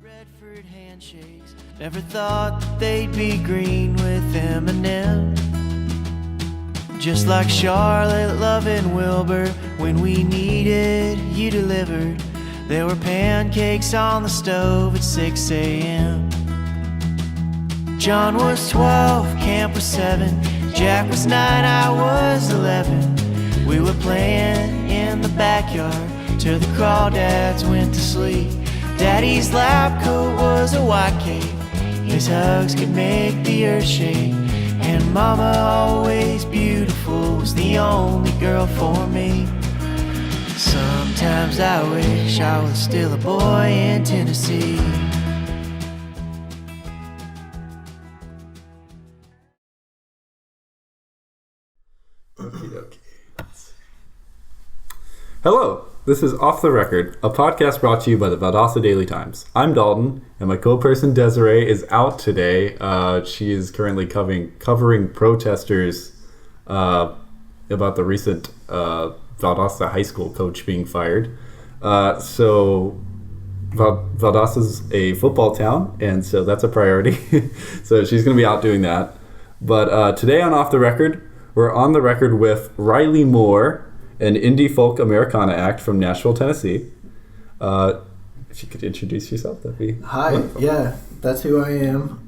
Redford handshakes, never thought that they'd be green with Eminem. Just like Charlotte loving Wilbur, when we needed, you delivered. There were pancakes on the stove at 6 a.m. John was 12, Camp was 7, Jack was 9, I was 11. We were playing in the backyard till the crawdads went to sleep. Daddy's lab coat was a white cape, his hugs could make the earth shake. And Mama, always beautiful, was the only girl for me. Sometimes I wish I was still a boy in Tennessee. Hello, this is Off the Record, a podcast brought to you by the Valdosta Daily Times. I'm Dalton, and my co-person Desiree is out today. She is currently covering protesters about the recent Valdosta High School coach being fired. So Valdosta's a football town, and so that's a priority. So she's going to be out doing that. But today on Off the Record, we're on the record with Riley Moore, an indie folk Americana act from Nashville, Tennessee. If you could introduce yourself, that'd be Hi, wonderful. Yeah, that's who I am.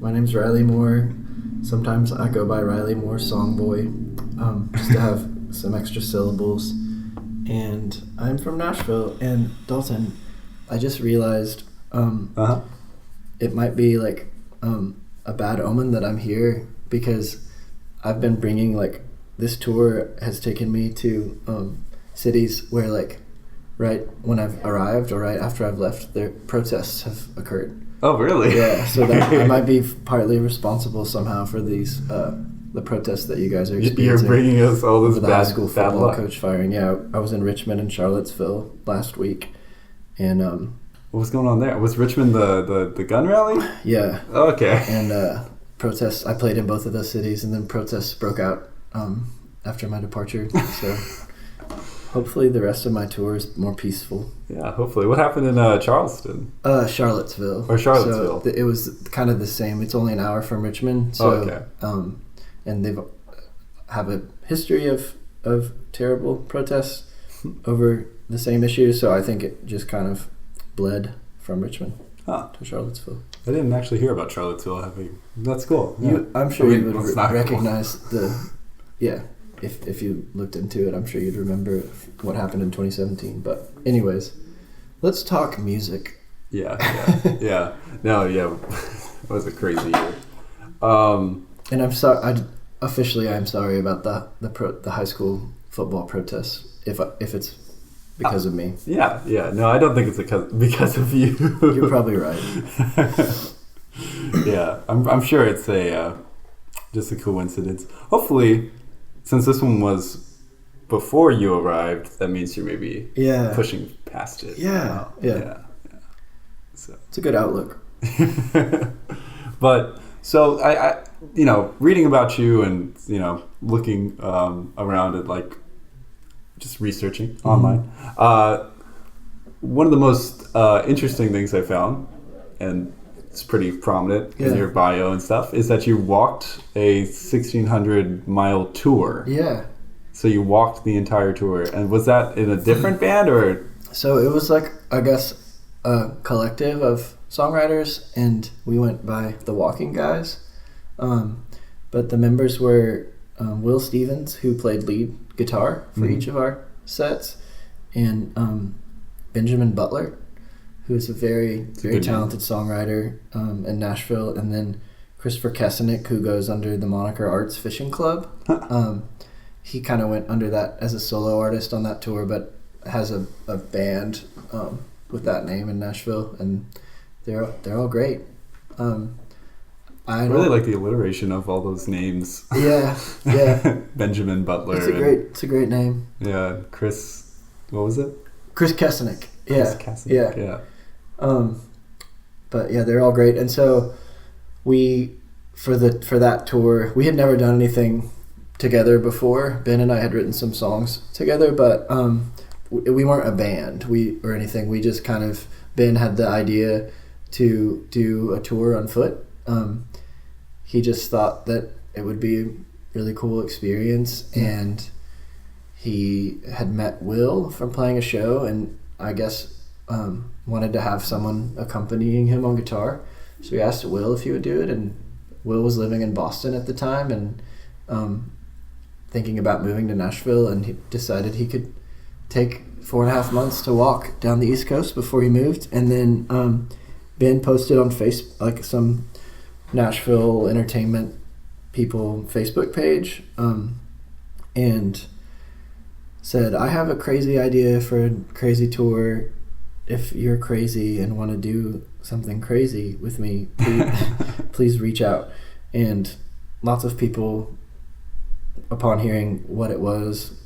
My name's Riley Moore. Sometimes I go by Riley Moore Songboy, just to have some extra syllables. And I'm from Nashville. And Dalton, I just realized it might be like a bad omen that I'm here, because I've been bringing this tour has taken me to cities where right when I've arrived or right after I've left, their protests have occurred. Oh, really? Yeah, so that I might be partly responsible somehow for these the protests that you guys are experiencing. You're bringing us all this the bad high school football luck. coach firing. Yeah, I was in Richmond and Charlottesville last week, and what was going on there? Was Richmond the gun rally? Yeah. Okay. And protests. I played in both of those cities, and then protests broke out after my departure. So hopefully the rest of my tour is more peaceful. Yeah, hopefully. What happened in Charleston? Charlottesville. Or Charlottesville. So it was kind of the same. It's only an hour from Richmond. So, okay. And they have a history of terrible protests over the same issue. So I think it just kind of bled from Richmond to Charlottesville. I didn't actually hear about Charlottesville. That's cool. I'm sure you would it's not recognize the... Yeah, if you looked into it, I'm sure you'd remember what happened in 2017. But anyways, let's talk music. Yeah. No, yeah. It was a crazy year. And I'm sorry. I'm sorry about the high school football protests. If it's because of me. Yeah. No, I don't think it's because of you. You're probably right. Yeah, I'm sure it's just a coincidence. Hopefully, since this one was before you arrived, that means you're maybe pushing past it. Yeah. So it's a good outlook. But so I reading about you and looking around at just researching online. One of the most interesting things I found, and it's pretty prominent in your bio and stuff, is that you walked a 1,600-mile tour. Yeah. So you walked the entire tour. And was that in a different band or? So it was I guess, a collective of songwriters, and we went by the Walking Guys. But the members were Will Stevens, who played lead guitar for each of our sets, and Benjamin Butler, who is a very talented songwriter in Nashville, and then Christopher Kesenick, who goes under the moniker Arts Fishing Club. He kind of went under that as a solo artist on that tour, but has a band with that name in Nashville, and they're all great. I really like the alliteration of all those names. Yeah. Benjamin Butler. It's a great name. Yeah, Chris. What was it? Chris Kesenick. Chris Kesenick. Yeah. But yeah, they're all great. And so we, for that tour, we had never done anything together before. Ben and I had written some songs together, but we weren't a band or anything. We just kind of Ben had the idea to do a tour on foot. He just thought that it would be a really cool experience, and he had met Will from playing a show, and I guess wanted to have someone accompanying him on guitar. So he asked Will if he would do it, and Will was living in Boston at the time and thinking about moving to Nashville, and he decided he could take 4.5 months to walk down the East Coast before he moved. And then Ben posted on Facebook, like some Nashville entertainment people Facebook page, and said, I have a crazy idea for a crazy tour. If you're crazy and want to do something crazy with me, please reach out. And lots of people, upon hearing what it was,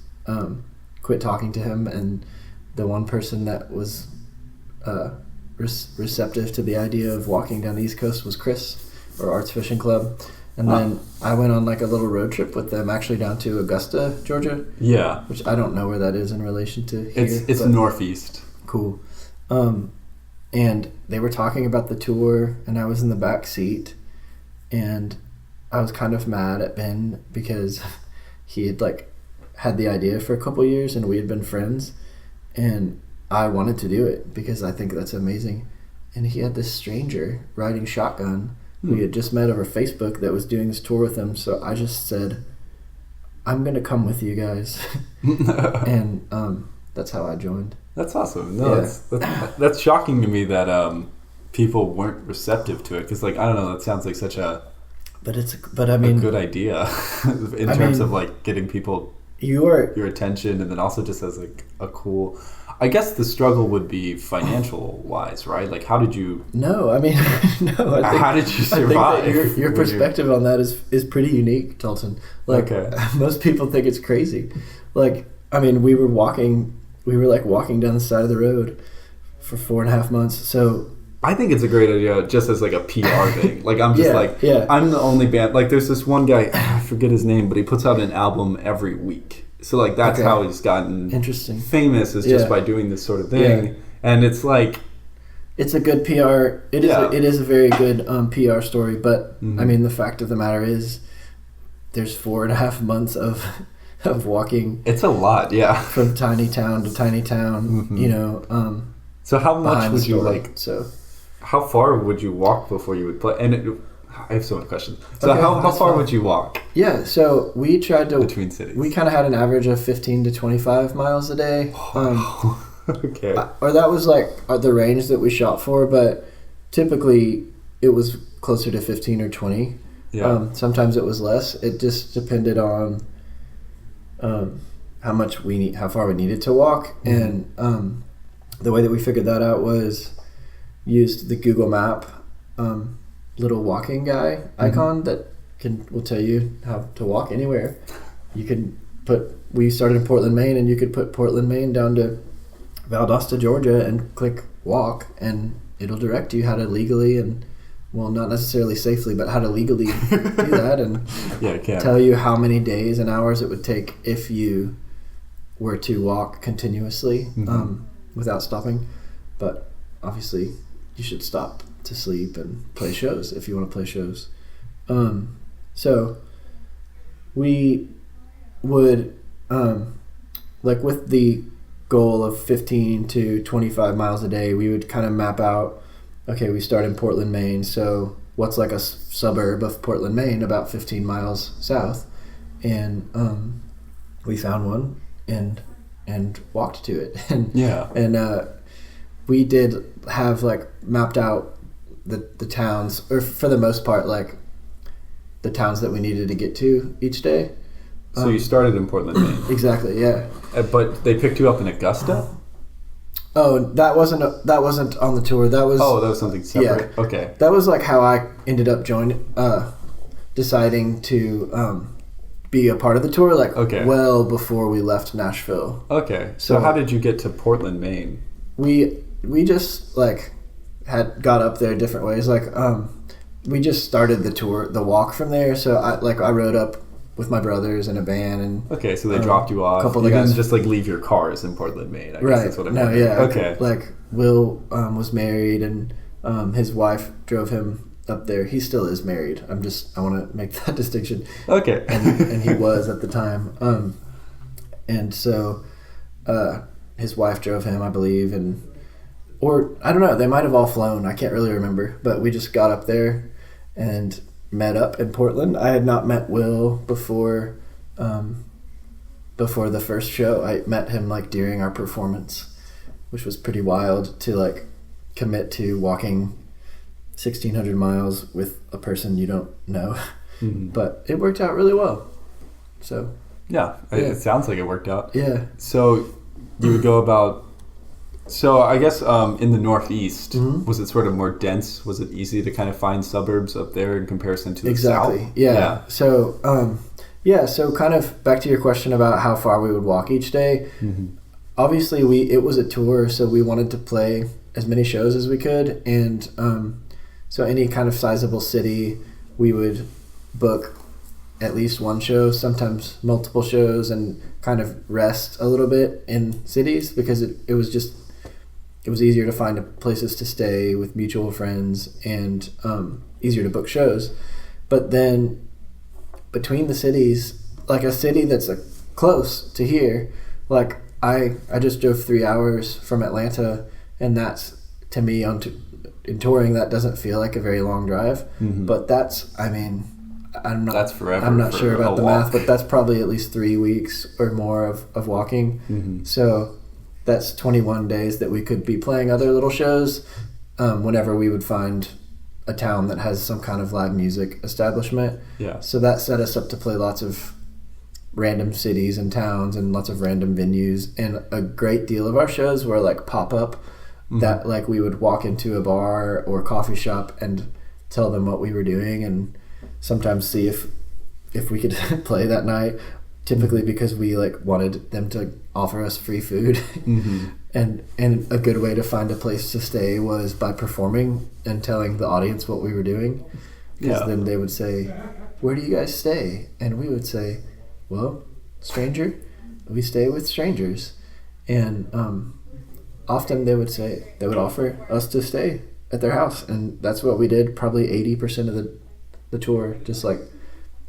quit talking to him. And the one person that was receptive to the idea of walking down the East Coast was Chris, or Arts Fishing Club. And then I went on like a little road trip with them, actually down to Augusta, Georgia. Yeah. Which I don't know where that is in relation to here. It's northeast. Cool. And they were talking about the tour, and I was in the back seat, and I was kind of mad at Ben because he had like had the idea for a couple years, and we had been friends, and I wanted to do it because I think that's amazing. And he had this stranger riding shotgun who he had just met over Facebook that was doing this tour with him. So I just said, I'm going to come with you guys. And that's how I joined. That's awesome. No, yeah. That's shocking to me that people weren't receptive to it, because like, I don't know, that sounds like such a a good idea in terms of like getting people your attention, and then also just as like a cool. I guess the struggle would be financial wise, right? Like, how did you? No, I mean, no. How did you survive? I think that your perspective on that is pretty unique, Dalton. Like, most people think it's crazy. Like, I mean, we were walking down the side of the road for 4.5 months. So I think it's a great idea, just as like a PR thing. Like, I'm just I'm the only band. Like, there's this one guy, I forget his name, but he puts out an album every week. So like that's how he's gotten famous, is just by doing this sort of thing. Yeah. And it's like, it's a good PR. It is a very good PR story. But I mean, the fact of the matter is, there's 4.5 months of walking. It's a lot, yeah. From tiny town to tiny town, you know. So how much would you like? So how far would you walk before you would play? And I have so many questions. So how far would you walk? Yeah, so we tried to between cities. We kind of had an average of 15 to 25 miles a day. Okay. Or that was like the range that we shot for, but typically it was closer to 15 or 20. Yeah. Sometimes it was less. It just depended on how far we needed to walk, and the way that we figured that out was used the Google Map little walking guy icon that will tell you how to walk anywhere. We started in Portland, Maine, and you could put Portland, Maine down to Valdosta, Georgia, and click walk, and it'll direct you how to legally not necessarily safely, but how to legally do that, and tell you how many days and hours it would take if you were to walk continuously without stopping. But obviously you should stop to sleep and play shows if you want to play shows. So we would like with the goal of 15 to 25 miles a day, we would kind of map out, okay, we start in Portland, Maine, so what's like a suburb of Portland, Maine, about 15 miles south, and we found one and walked to it. And we did have like mapped out the towns, or for the most part, like the towns that we needed to get to each day. So you started in Portland, Maine. Exactly, yeah. But they picked you up in Augusta? Oh, that wasn't on the tour. That was something separate. Yeah. Okay. That was like how I ended up deciding to be a part of the tour. Like well before we left Nashville. Okay. So how did you get to Portland, Maine? We just like got up there different ways. Like we just started the walk from there. So I rode up with my brothers in a van, and so they dropped you off. You didn't just like leave your cars in Portland, Maine. I guess that's what I meant. No, yeah. Okay. Like Will was married, and his wife drove him up there. He still is married. I want to make that distinction. Okay. And he was at the time. And so his wife drove him, I believe, or I don't know, they might have all flown. I can't really remember, but we just got up there and met up in Portland. I had not met Will before the first show. I met him like during our performance, which was pretty wild to like commit to walking 1,600 miles with a person you don't know. Mm-hmm. But it worked out really well. So yeah, it sounds like it worked out. Yeah. So you would go about. So I guess in the Northeast, was it sort of more dense? Was it easy to kind of find suburbs up there in comparison to the South? Exactly. Yeah. So so kind of back to your question about how far we would walk each day. Mm-hmm. Obviously, it was a tour, so we wanted to play as many shows as we could, and so any kind of sizable city, we would book at least one show, sometimes multiple shows, and kind of rest a little bit in cities because it was easier to find places to stay with mutual friends and easier to book shows. But then between the cities, like a city that's close to here, like I just drove 3 hours from Atlanta, and that's, to me, in touring, that doesn't feel like a very long drive. Mm-hmm. But I'm not. That's forever. I'm not sure about the walk. math, but that's probably at least 3 weeks or more of walking. Mm-hmm. So that's 21 days that we could be playing other little shows whenever we would find a town that has some kind of live music establishment. Yeah. So that set us up to play lots of random cities and towns and lots of random venues. And a great deal of our shows were like pop-up, that like we would walk into a bar or coffee shop and tell them what we were doing and sometimes see if we could play that night, typically because we like wanted them to offer us free food. Mm-hmm. and a good way to find a place to stay was by performing and telling the audience what we were doing, because then they would say, where do you guys stay? And we would say, well, stranger, we stay with strangers. And often they would offer us to stay at their house, and that's what we did probably 80% of the tour, just like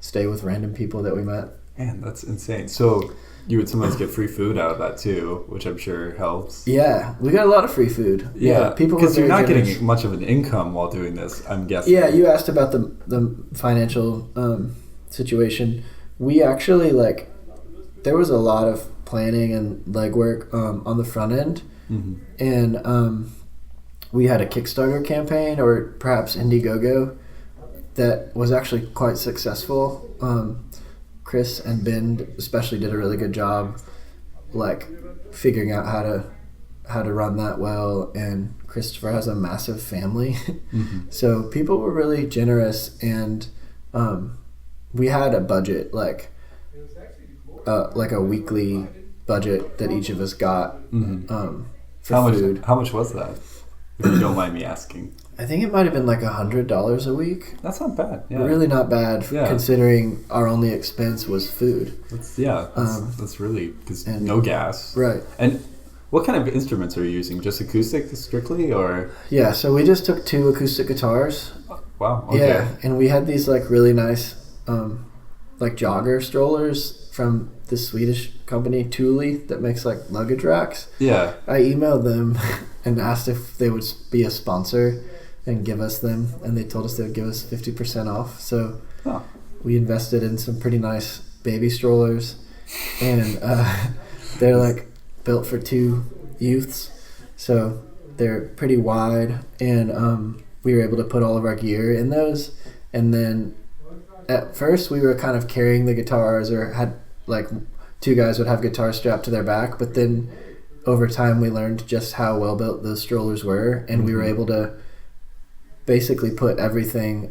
stay with random people that we met. Man, that's insane. So you would sometimes get free food out of that too, which I'm sure helps. Yeah, we got a lot of free food. Yeah, people, because you're not generous. getting much of an income while doing this, I'm guessing. Yeah, you asked about the financial situation. We actually there was a lot of planning and legwork on the front end, and we had a Kickstarter campaign, or perhaps Indiegogo, that was actually quite successful. Chris and Ben especially did a really good job figuring out how to run that well, and Christopher has a massive family. So people were really generous, and we had a budget, like a weekly budget that each of us got for food. How much was that, if you don't mind me asking? I think it might have been like $100 a week. That's not bad. Yeah. Really not bad, considering our only expense was food. That's really, because no gas. Right. And what kind of instruments are you using? Just acoustic strictly, or? Yeah, so we just took 2 acoustic guitars. Wow. Okay. Yeah, and we had these really nice jogger strollers from this Swedish company Thule that makes luggage racks. Yeah. I emailed them and asked if they would be a sponsor and give us them, and they told us they would give us 50% off. So we invested in some pretty nice baby strollers, and they're built for 2 youths, so they're pretty wide, and we were able to put all of our gear in those. And then at first we were kind of carrying the guitars, or had 2 guys would have guitars strapped to their back, but then over time we learned just how well built those strollers were, and we were able to basically put everything,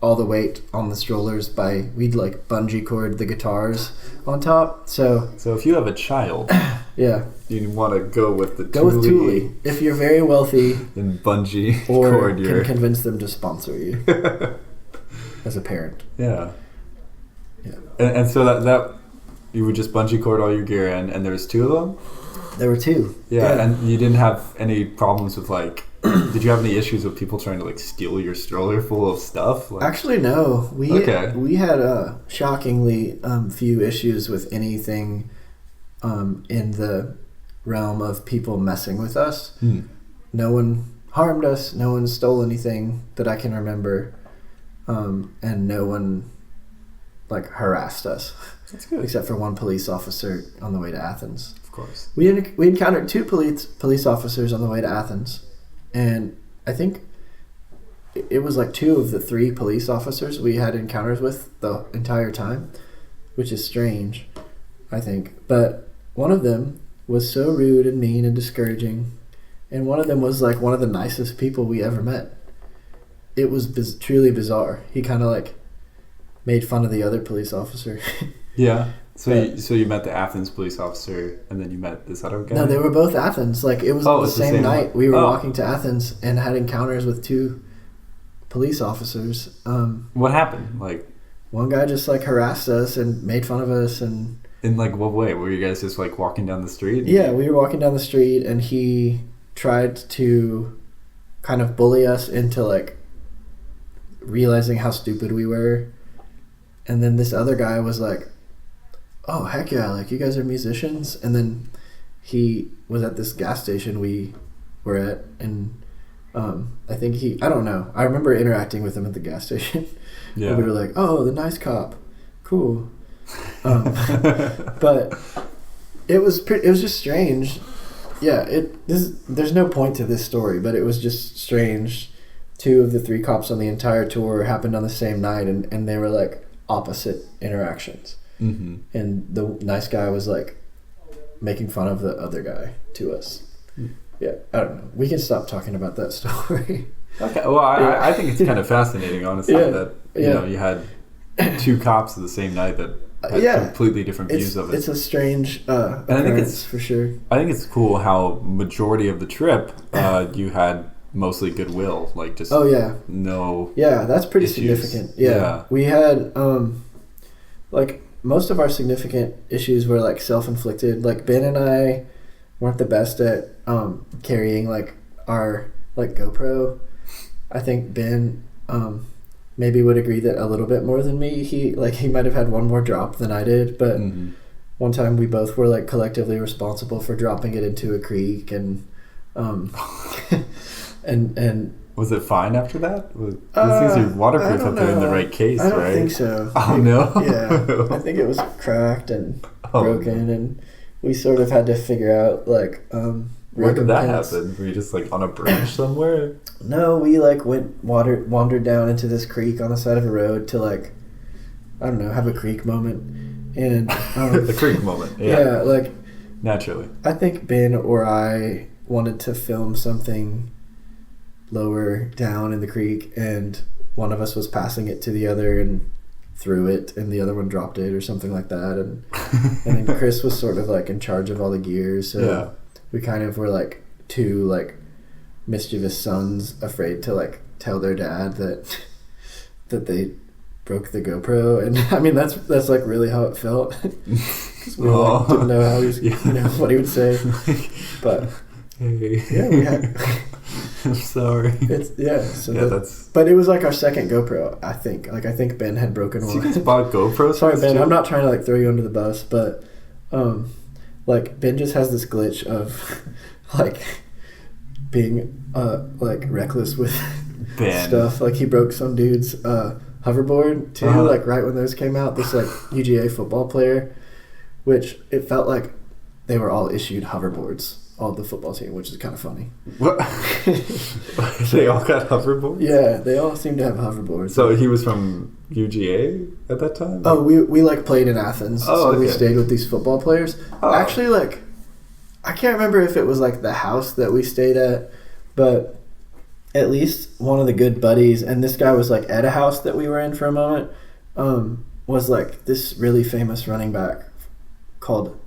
all the weight on the strollers we'd bungee cord the guitars on top. So if you have a child, you want to go with Thule. If you're very wealthy, then bungee or cord can convince them to sponsor you as a parent. Yeah. And so that you would just bungee cord all your gear in, and there's 2 of them? There were two. Yeah, and you didn't have any problems with like. Did you have any issues with people trying to like steal your stroller full of stuff? Like, actually, no. We had shockingly few issues with anything in the realm of people messing with us. No one harmed us. No one stole anything that I can remember, and no one like harassed us. That's good. Except for one police officer on the way to Athens. Of course. We encountered two police officers on the way to Athens, and I think it was like two of the three police officers we had encounters with the entire time, which is strange, I think. But one of them was so rude and mean and discouraging, and one of them was like one of the nicest people we ever met. It was truly bizarre. He kind of like made fun of the other police officer. Yeah. So you met the Athens police officer, and then you met this other guy? No, they were both Athens. Like, it was the same night. We were walking to Athens and had encounters with two police officers. What happened? Like, one guy just like harassed us and made fun of us. And in like what way? Were you guys just like walking down the street? Yeah, we were walking down the street, and he tried to kind of bully us into like realizing how stupid we were. And then this other guy was like, oh, heck yeah, like, you guys are musicians? And then he was at this gas station we were at, and I think I don't know. I remember interacting with him at the gas station. Yeah. And we were like, oh, the nice cop. Cool. But it was just strange. Yeah, there's no point to this story, but it was just strange. Two of the three cops on the entire tour happened on the same night, and they were like opposite interactions. Mm-hmm. And the nice guy was like making fun of the other guy to us. Yeah, I don't know. We can stop talking about that story. Okay, well, I think it's kind of fascinating, honestly, that you know, you had two cops the same night that had completely different views of it. It's a strange and I think it's for sure. I think it's cool how majority of the trip you had mostly goodwill, like just that's pretty issues. Significant. Yeah, we had like most of our significant issues were like self-inflicted. Like, Ben and I weren't the best at carrying like our like GoPro. I think Ben maybe would agree that a little bit more than me. He might have had one more drop than I did, but one time we both were like collectively responsible for dropping it into a creek, and and was it fine after that? These things are waterproof if they're in the right case, right? I don't think so. Oh, no? Yeah. I think it was cracked and broken, and we sort of had to figure out, like... where did that happen? Were you just, like, on a bridge somewhere? No, we, like, wandered down into this creek on the side of a road to, like, I don't know, have a creek moment. And... a creek moment, yeah. Yeah, like... Naturally. I think Ben or I wanted to film something lower down in the creek, and one of us was passing it to the other and threw it, and the other one dropped it or something like that, and then Chris was sort of like in charge of all the gear, so we kind of were like two like mischievous sons afraid to like tell their dad that they broke the GoPro, and I mean that's like really how it felt. Because we like, didn't know how he was, what he would say, but yeah, we had. I'm sorry. But it was like our second GoPro, I think. Like, I think Ben had broken one. So you guys bought GoPros? Sorry, Ben. I'm not trying to like throw you under the bus, but like Ben just has this glitch of like being like reckless with stuff. Like, he broke some dude's hoverboard too. Like, right when those came out, this like UGA football player, which it felt like they were all issued hoverboards. All the football team, which is kind of funny. What? They all got hoverboards? Yeah, they all seem to have hoverboards. So he was from UGA at that time? Oh, we like played in Athens, we stayed with these football players. Actually, like, I can't remember if it was like the house that we stayed at, but at least one of the good buddies, and this guy was like at a house that we were in for a moment, was like this really famous running back called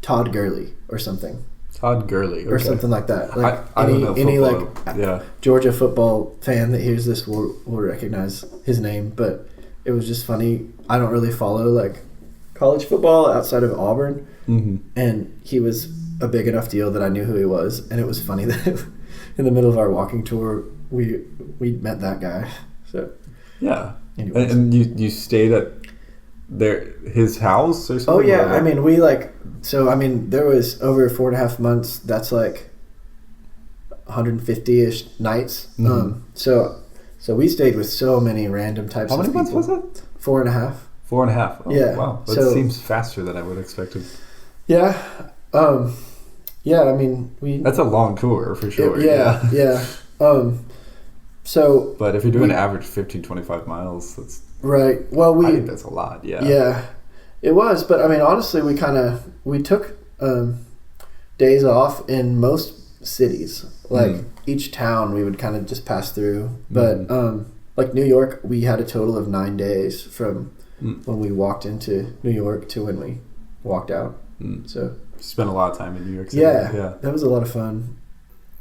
Todd Gurley or something. Todd Gurley, or something like that. Like, I don't know any football. like Georgia football fan that hears this will recognize his name. But it was just funny. I don't really follow like college football outside of Auburn, and he was a big enough deal that I knew who he was, and it was funny that in the middle of our walking tour, we met that guy. So yeah. anyways. And you stayed at his house or something? Oh yeah, I mean there was over 4.5 months. That's like 150-ish nights. Mm-hmm. So we stayed with so many random types. How many of months people. was it? 4.5. 4.5. Oh, Yeah. Wow. That So- seems faster than I would have expected. Yeah. Yeah. I mean, That's a long tour for sure. Yeah. So. But if you're doing an average 15, 25 miles, that's Right. Well, I think that's a lot. Yeah. Yeah, it was. But I mean, honestly, we took days off in most cities. Like each town, we would kind of just pass through. But like New York, we had a total of 9 days from when we walked into New York to when we walked out. So spent a lot of time in New York City. yeah, that was a lot of fun.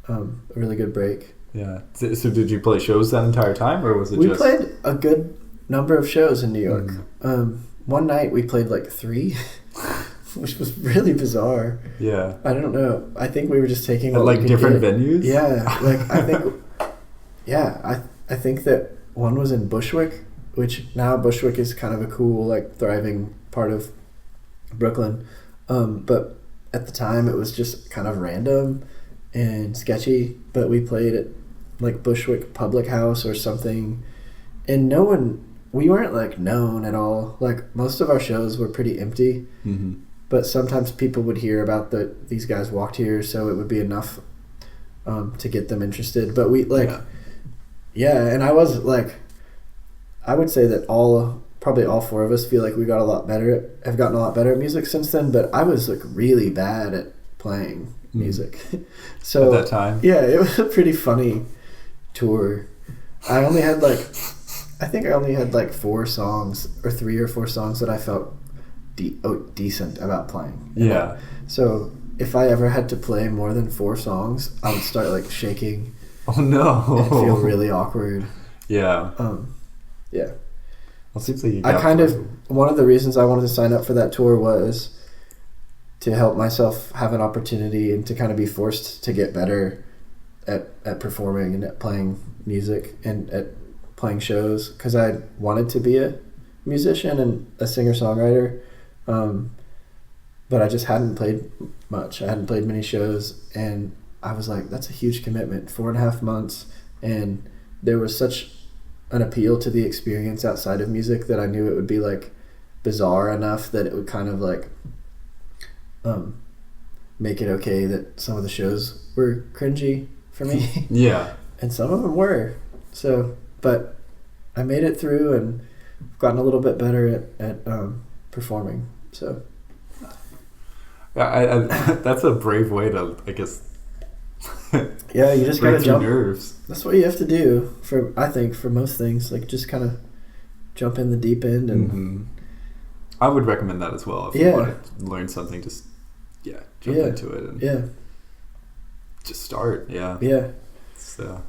A really good break. Yeah. So did you play shows that entire time, or was it We just? played a good number of shows in New York. One night we played like 3, which was really bizarre. Yeah. I don't know. I think we were just taking At what like we could different get. venues. Yeah, like I think. Yeah, I think that one was in Bushwick, which now Bushwick is kind of a cool, like, thriving part of Brooklyn. But at the time, it was just kind of random and sketchy. But we played at like Bushwick Public House or something, and we weren't like known at all. Like most of our shows were pretty empty. But sometimes people would hear about these guys walked here, so it would be enough to get them interested. But we and I was like, I would say that probably all 4 of us feel like have gotten a lot better at music since then. But I was like really bad at playing music. So at that time. Yeah, it was a pretty funny tour. I only had like 4 songs or 3 or 4 songs that I felt decent about playing. Yeah. So if I ever had to play more than 4 songs, I would start like shaking. Oh no. And feel really awkward. Yeah. Yeah. Well, it seems like you one of the reasons I wanted to sign up for that tour was to help myself have an opportunity and to kind of be forced to get better at performing and at playing music and at playing shows, because I wanted to be a musician and a singer-songwriter, but I just hadn't played much. I hadn't played many shows, and I was like, that's a huge commitment, 4.5 months, and there was such an appeal to the experience outside of music that I knew it would be like bizarre enough that it would kind of like make it okay that some of the shows were cringy for me. Yeah. And some of them were. So, but I made it through and gotten a little bit better at performing. So, I that's a brave way to, I guess. yeah, you just gotta break through jump. nerves. That's what you have to do for most things. Like just kind of jump in the deep end and. I would recommend that as well. If you want to learn something, just jump into it and just start. Yeah. So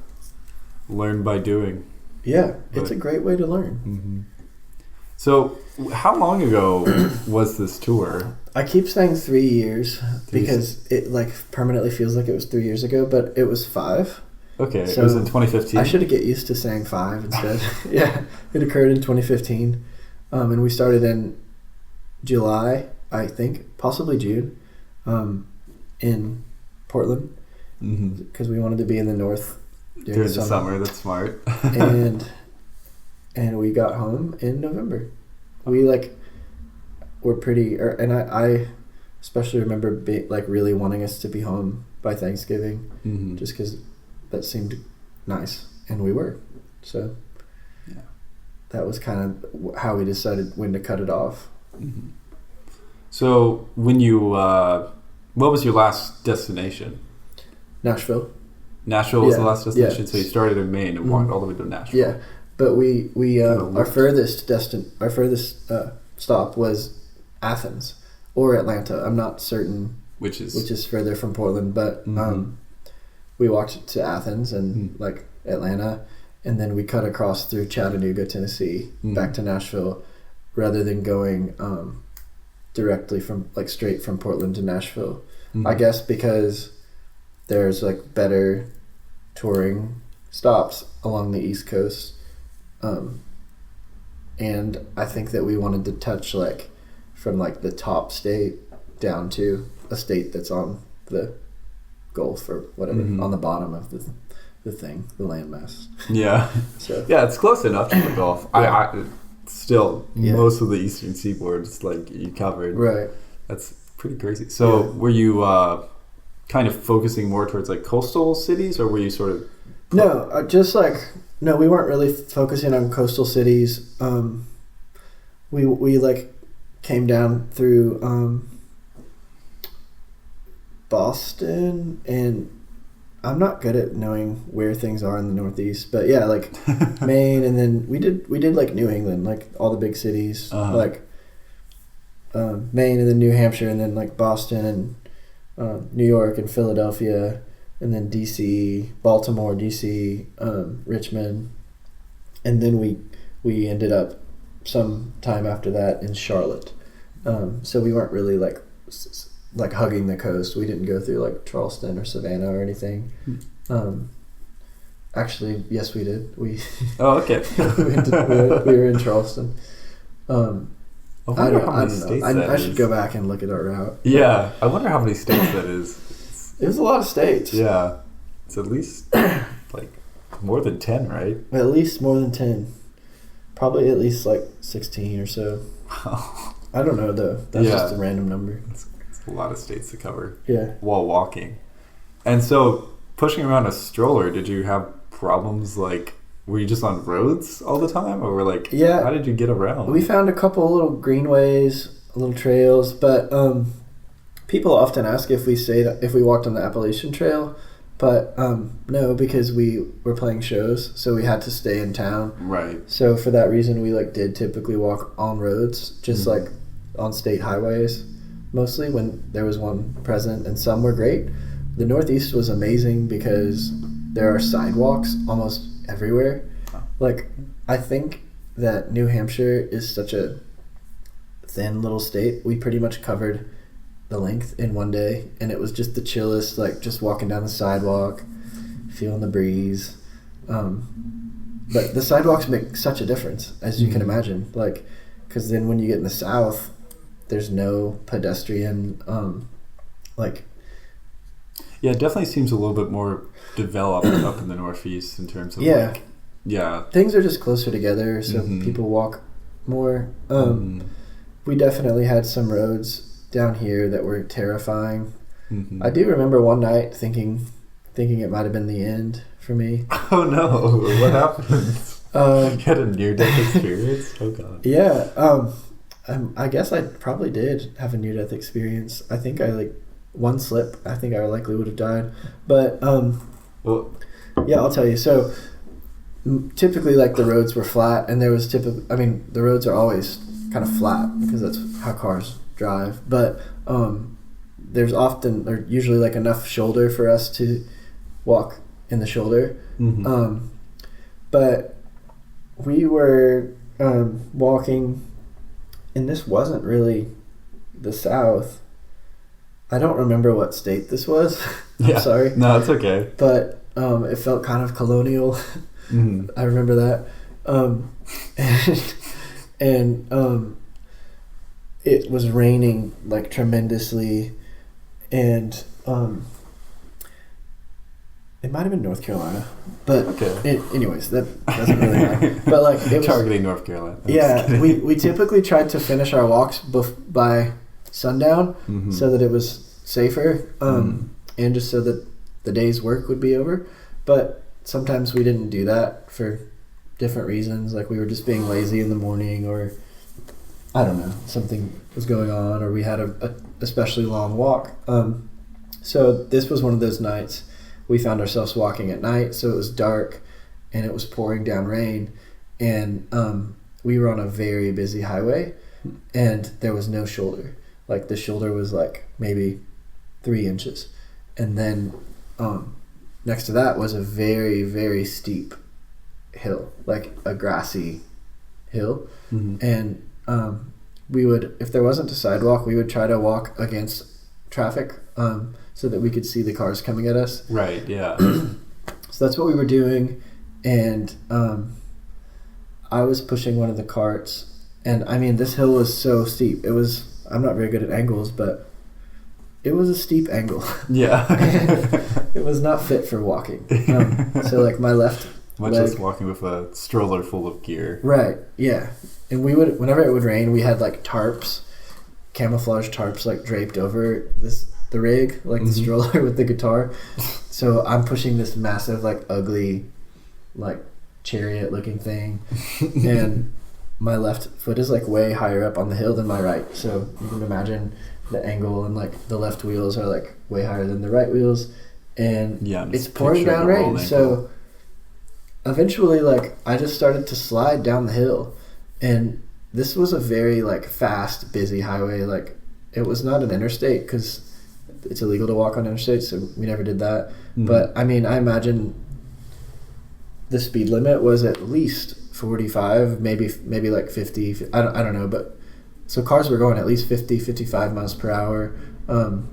learn by doing. Yeah, it's a great way to learn. So how long ago was this tour? I keep saying 3 years because it like permanently feels like it was 3 years ago, but it was 5. Okay, So it was in 2015. I should get used to saying 5 instead. Yeah, it occurred in 2015, and we started in July, I think, possibly June, in Portland, because we wanted to be in the north during the summer. That's smart. and we got home in November. We were pretty, and I especially remember really wanting us to be home by Thanksgiving, just because that seemed nice, and we were. So that was kind of how we decided when to cut it off. So when you, what was your last destination? Nashville. Nashville was the last destination. Yeah. So you started in Maine and walked all the way to Nashville. Yeah, but we our furthest stop was Athens or Atlanta. I'm not certain which is further from Portland, but we walked to Athens and Atlanta, and then we cut across through Chattanooga, Tennessee, back to Nashville, rather than going directly from straight from Portland to Nashville. I guess because there's like better touring stops along the East Coast. And I think that we wanted to touch like from like the top state down to a state that's on the Gulf or whatever, on the bottom of the thing, the landmass. Yeah. So yeah, it's close enough to the Gulf. Yeah. I still, most of the eastern seaboard is like you covered. Right. That's pretty crazy. So were you kind of focusing more towards like coastal cities, or were you sort of... No, just like... No, we weren't really focusing on coastal cities. We like came down through Boston, and I'm not good at knowing where things are in the Northeast, but yeah, like Maine, and then we did like New England, like all the big cities, like Maine, and then New Hampshire, and then like Boston and New York and Philadelphia. And then D.C., Baltimore, D.C., Richmond, and then we ended up some time after that in Charlotte. So we weren't really like hugging the coast. We didn't go through like Charleston or Savannah or anything. Actually, yes, we did. okay. we were in Charleston. I wonder how many states that I is. should go back and look at our route. Yeah, I wonder how many states that is. It was a lot of states. Yeah. It's at least like more than 10, right? At least more than 10. Probably at least like 16 or so. I don't know though. That's just a random number. It's a lot of states to cover. Yeah. While walking. And so pushing around a stroller, did you have problems like... Were you just on roads all the time, or were like, how did you get around? We found a couple little greenways, little trails, but people often ask if we walked on the Appalachian Trail, but no, because we were playing shows, so we had to stay in town. Right. So for that reason, we like did typically walk on roads, just like on state highways, mostly when there was one present, and some were great. The Northeast was amazing because there are sidewalks almost everywhere. Like, I think that New Hampshire is such a thin little state. We pretty much covered the length in one day, and it was just the chillest, like just walking down the sidewalk, feeling the breeze. But the sidewalks make such a difference, as you can imagine, like, because then when you get in the South, there's no pedestrian yeah, it definitely seems a little bit more developed up in the Northeast in terms of things are just closer together, so people walk more. We definitely had some roads down here that were terrifying. I do remember one night thinking it might have been the end for me. Oh no, what happened? You had a near-death experience? Oh god. Yeah, I guess I probably did have a near-death experience. I think one slip, I think I likely would have died. But yeah, I'll tell you. So typically, like, the roads were flat, and there was the roads are always kind of flat because that's how cars drive. But there's usually like enough shoulder for us to walk in the shoulder. But we were walking, and this wasn't really the South. I don't remember what state this was. I'm sorry. No, it's okay. But it felt kind of colonial. I remember that. And it was raining like tremendously, and it might have been North Carolina, but anyways, that doesn't really matter. But like, it was targeting North Carolina. We typically tried to finish our walks by sundown, so that it was safer, and just so that the day's work would be over. But sometimes we didn't do that for different reasons, like we were just being lazy in the morning, or I don't know, something was going on, or we had a especially long walk. So this was one of those nights we found ourselves walking at night, so it was dark and it was pouring down rain, and we were on a very busy highway, and there was no shoulder. Like, the shoulder was like maybe 3 inches, and then next to that was a very, very steep hill, like a grassy hill. And we would, if there wasn't a sidewalk, we would try to walk against traffic, so that we could see the cars coming at us. Right. Yeah. So that's what we were doing, and I was pushing one of the carts, and I mean, this hill was so steep. I'm not very good at angles, but it was a steep angle. Yeah. It was not fit for walking. So like my left Much leg, as walking with a stroller full of gear. right, yeah. And whenever it would rain, we had like tarps, camouflage tarps, like draped over the rig, like the stroller with the guitar. So I'm pushing this massive, like ugly, like chariot looking thing, and my left foot is like way higher up on the hill than my right. So you can imagine the angle, and like the left wheels are like way higher than the right wheels, and it's pouring down rain. So eventually, like, I just started to slide down the hill, and this was a very like fast, busy highway. Like, it was not an interstate because it's illegal to walk on interstates, so we never did that. But I mean, I imagine the speed limit was at least 45, maybe like 50. I don't know, but so cars were going at least 50, 55 miles per hour, and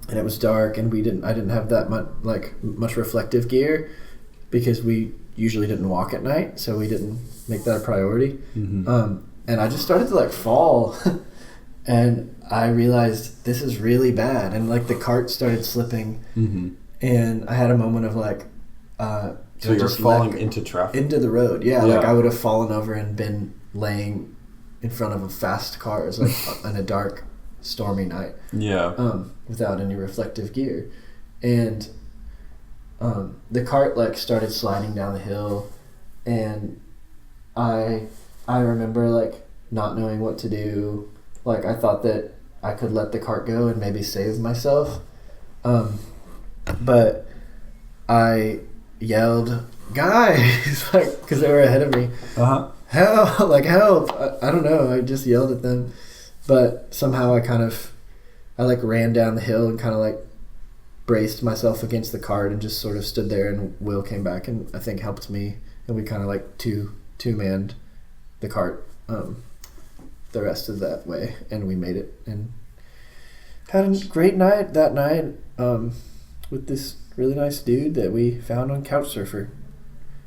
it was dark, and I didn't have that much reflective gear because we usually didn't walk at night, so we didn't make that a priority. And I just started to like fall, and I realized this is really bad, and like the cart started slipping, and I had a moment of like, so you're falling into traffic? Into the road, yeah. Like I would have fallen over and been laying in front of a fast cars, like on a dark, stormy night. Yeah. Without any reflective gear, and the cart like started sliding down the hill, and I remember like not knowing what to do. Like I thought that I could let the cart go and maybe save myself, but I yelled, "Guys!" like because they were ahead of me. Help! Like help! I don't know. I just yelled at them, but somehow I like ran down the hill and kind of like braced myself against the cart and just sort of stood there. And Will came back and I think helped me, and we kind of like two-manned the cart the rest of that way, and we made it and had a great night that night with this really nice dude that we found on Couchsurfer.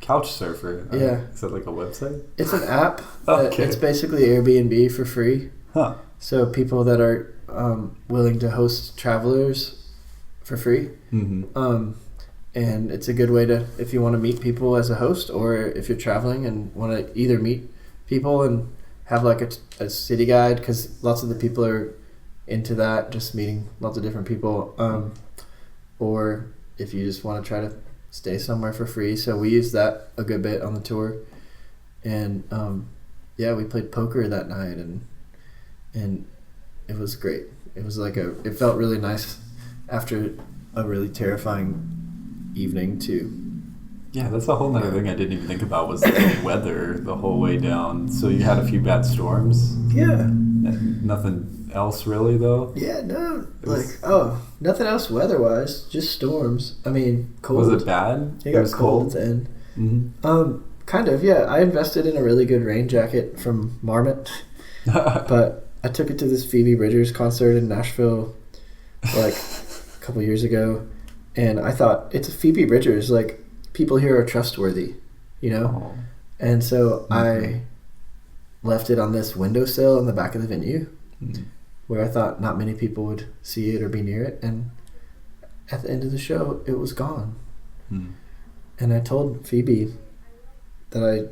Couchsurfer? Yeah. Is that like a website? It's an app. Okay. It's basically Airbnb for free. Huh. So people that are willing to host travelers for free. And it's a good way to, if you want to meet people as a host, or if you're traveling and want to either meet people and have like a city guide, because lots of the people are into that, just meeting lots of different people. Or if you just want to try to stay somewhere for free. So we used that a good bit on the tour. And we played poker that night, and it was great. It was like it felt really nice after a really terrifying evening too. Yeah, that's a whole nother thing I didn't even think about, was the weather the whole way down. So you had a few bad storms? Yeah. Nothing else really, though? Yeah, no. Nothing else weather-wise, just storms. I mean, cold. Was it bad? It got cold at the end. Kind of, yeah. I invested in a really good rain jacket from Marmot, but I took it to this Phoebe Bridgers concert in Nashville like a couple years ago, and I thought, it's a Phoebe Bridgers, like, people here are trustworthy, you know? Oh. And so I left it on this windowsill in the back of the venue, where I thought not many people would see it or be near it, and at the end of the show, it was gone. And I told Phoebe that I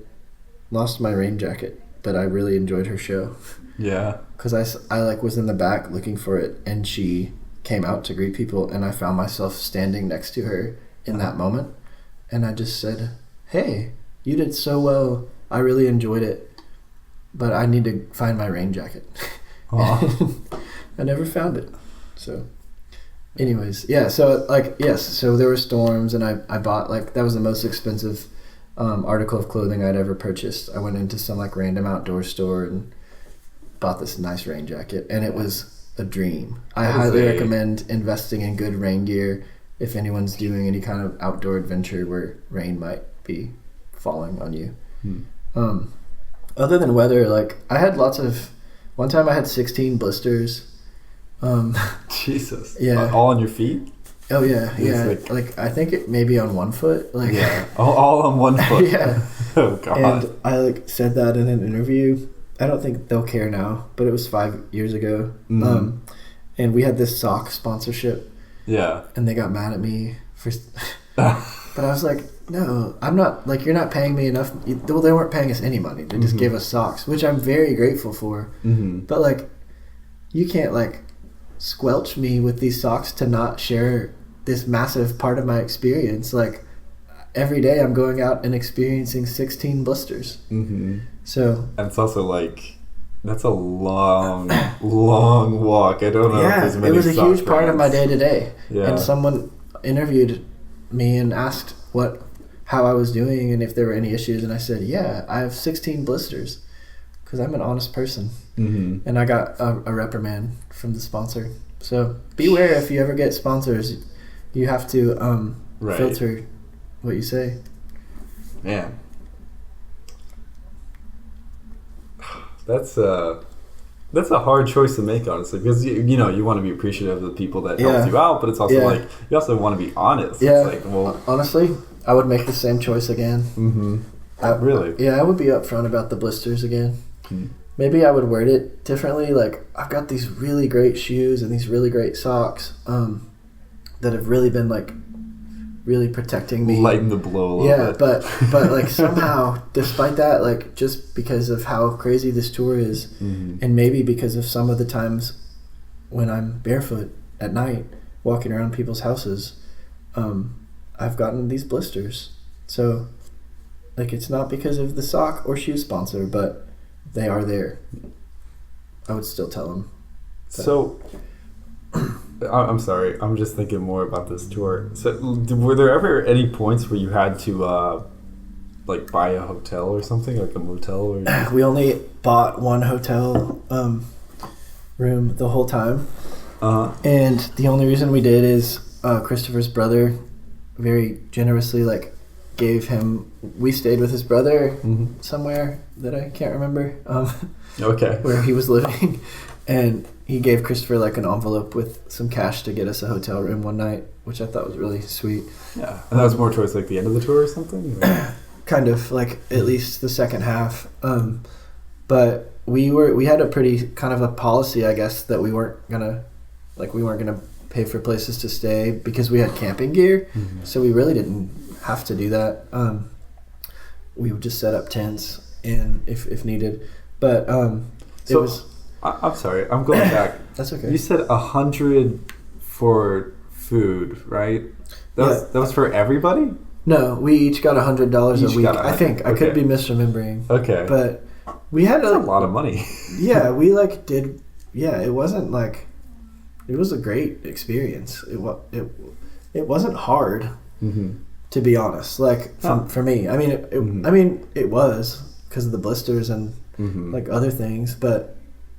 lost my rain jacket, but I really enjoyed her show. Yeah. Because I like was in the back looking for it, and she came out to greet people, and I found myself standing next to her in that moment, and I just said, "Hey, you did so well. I really enjoyed it, but I need to find my rain jacket." I never found it. So anyways, yeah, so like, yes, so there were storms, and I bought, like, that was the most expensive article of clothing I'd ever purchased. I went into some like random outdoor store and bought this nice rain jacket, and it was a dream. I highly recommend investing in good rain gear if anyone's doing any kind of outdoor adventure where rain might be falling on you. Other than weather, like, I had one time I had 16 blisters, Jesus. Yeah. All on your feet? Oh yeah, It's yeah. like- Like I think it maybe on one foot. Like Yeah. All on one foot. yeah. Oh God. And I like said that in an interview. I don't think they'll care now, but it was 5 years ago. Mhm. And we had this sock sponsorship, Yeah. and they got mad at me for. But I was like, no, I'm not. Like, you're not paying me enough. Well, they weren't paying us any money. They just gave us socks, which I'm very grateful for. Mm-hmm. But like, you can't like squelch me with these socks to not share this massive part of my experience. Like, every day I'm going out and experiencing 16 blisters. Mm-hmm. So And it's also like, that's a long, long walk. I don't know if yeah, there's it many was a sock huge part of my brands. day to day. Yeah. And someone interviewed me and asked how I was doing and if there were any issues, and I said, yeah, I have 16 blisters because I'm an honest person. Mm-hmm. And I got a reprimand from the sponsor. So beware, if you ever get sponsors, you have to Right. filter what you say. Man. That's a hard choice to make, honestly, because you know you want to be appreciative of the people that Yeah. helped you out, but it's also Yeah. like you also want to be honest. Yeah, It's like, well, honestly, I would make the same choice again. mm-hmm. Really? Yeah, I would be upfront about the blisters again. Hmm. Maybe I would word it differently. Like, I've got these really great shoes and these really great socks that have really been like really protecting me. Lighten the blow a little Yeah, bit. but like somehow, despite that, like just because of how crazy this tour is, Mhm. and maybe because of some of the times when I'm barefoot at night walking around people's houses, I've gotten these blisters. So, like, it's not because of the sock or shoe sponsor, but they are there. I would still tell them. So, I'm sorry. I'm just thinking more about this tour. So, were there ever any points where you had to, like, buy a hotel or something, like a motel? Or We only bought one hotel room the whole time. And the only reason we did is Christopher's brother very generously gave him. We stayed with his brother somewhere that I can't remember Okay. where he was living, and he gave Christopher an envelope with some cash to get us a hotel room one night, which I thought was really sweet. Yeah, and that was more towards the end of the tour or something. Or? Kind of at least the second half. But we had a pretty kind of a policy, I guess, that we weren't gonna pay for places to stay because we had camping gear. Mm-hmm. So we really didn't have to do that. We would just set up tents and if needed. But it So- was I'm sorry. I'm going back. that's okay. You said 100 for food, right? That was for everybody. No, we each got $100 a Each week. got I think I could okay. be misremembering, Okay, but we had that's a lot of money. yeah, we did. Yeah, it wasn't it was a great experience. It wasn't hard, Mm-hmm. to be honest. For me, I mean, Mhm. I mean, it was because of the blisters and Mm-hmm. other things, but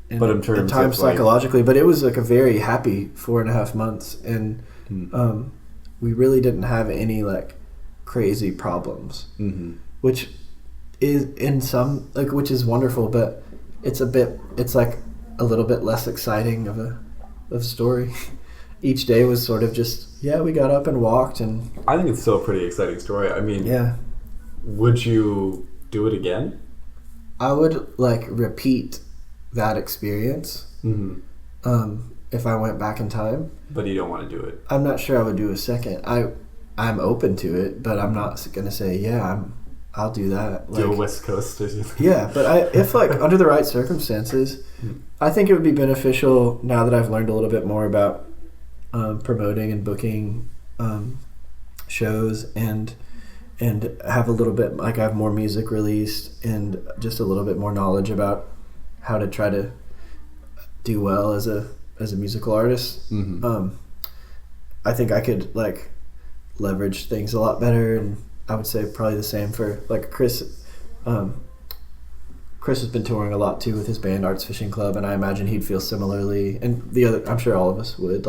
in terms at times of, psychologically. But it was a very happy 4.5 months, and we really didn't have any crazy problems, Mm-hmm. which is in some which is wonderful, but it's a little bit less exciting of a story. Each day was sort of just we got up and walked, and I think it's still a pretty exciting story. I mean, would you do it again? I would repeat that experience Mm-hmm. if I went back in time. But you don't want to do it. I'm not sure I would do a second. I'm open to it, but I'm not gonna say I'll do that. Do a West Coast or something. Yeah, but if under the right circumstances, I think it would be beneficial now that I've learned a little bit more about promoting and booking shows and have a little bit I have more music released and just a little bit more knowledge about how to try to do well as a musical artist. Mm-hmm. I think I could leverage things a lot better, and I would say probably the same for Chris. Chris has been touring a lot too with his band Arts Fishing Club, and I imagine he'd feel similarly. And I'm sure all of us would.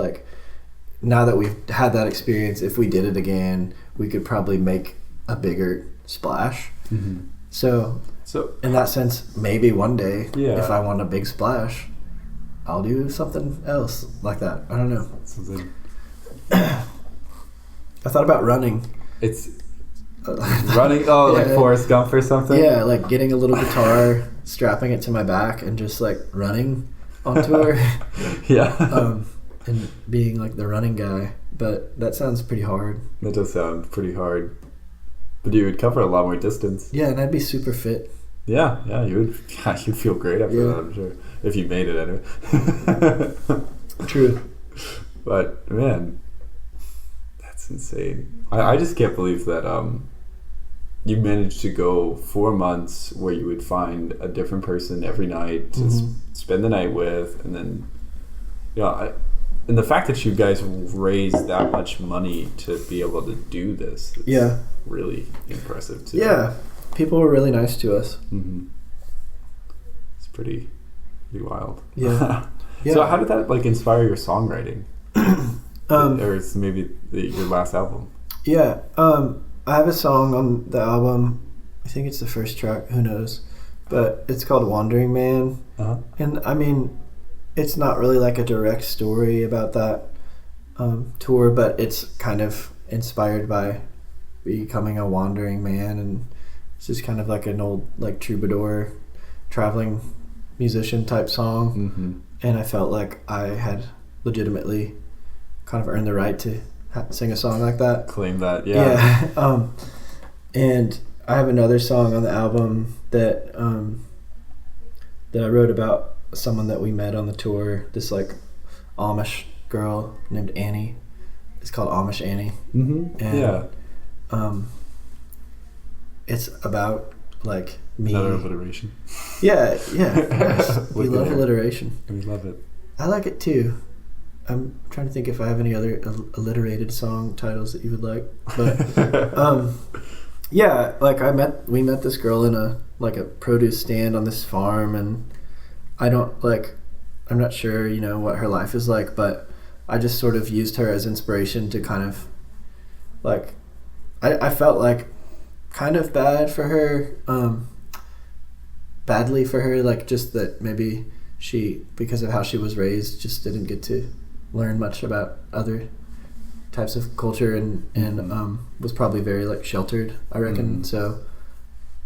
Now that we've had that experience, if we did it again, we could probably make a bigger splash. Mm-hmm. So So in that sense, maybe one day, Yeah. if I want a big splash, I'll do something else like that. I don't know. Something. I thought about running. It's running. Oh, like Forrest Gump or something. Yeah, like getting a little guitar, strapping it to my back, and just like running on tour. Yeah. And being like the running guy. But that sounds pretty hard. That does sound pretty hard. But you would cover a lot more distance. Yeah, and I'd be super fit. Yeah, you would. Yeah, you'd feel great after that, I'm sure. If you made it anyway. True. But man, that's insane. I just can't believe that you managed to go 4 months where you would find a different person every night to spend the night with, and then and the fact that you guys raised that much money to be able to do this is really impressive too. Yeah, people were really nice to us. It's pretty wild. Yeah. So how did that like inspire your songwriting? Or it's maybe your last album? Yeah, I have a song on the album. I think it's the first track. Who knows? But it's called "Wandering Man," and I mean, it's not really like a direct story about that tour, but it's kind of inspired by becoming a wandering man, and it's just kind of like an old like troubadour, traveling musician type song. And I felt like I had legitimately kind of earned the right to sing a song like that. Claim that, and I have another song on the album that that I wrote about someone that we met on the tour. This like Amish girl named Annie. It's called Amish Annie. And it's about like me. Another alliteration. Yeah. Yes. We love alliteration. We love it. I like it too. I'm trying to think if I have any other alliterated song titles that you would like, but yeah, like we met this girl in a produce stand on this farm, and I'm not sure what her life is like, but I just sort of used her as inspiration to kind of like I felt like kind of badly for her, like just that maybe she, because of how she was raised, just didn't get to learn much about other types of culture, and was probably very like sheltered, I reckon. So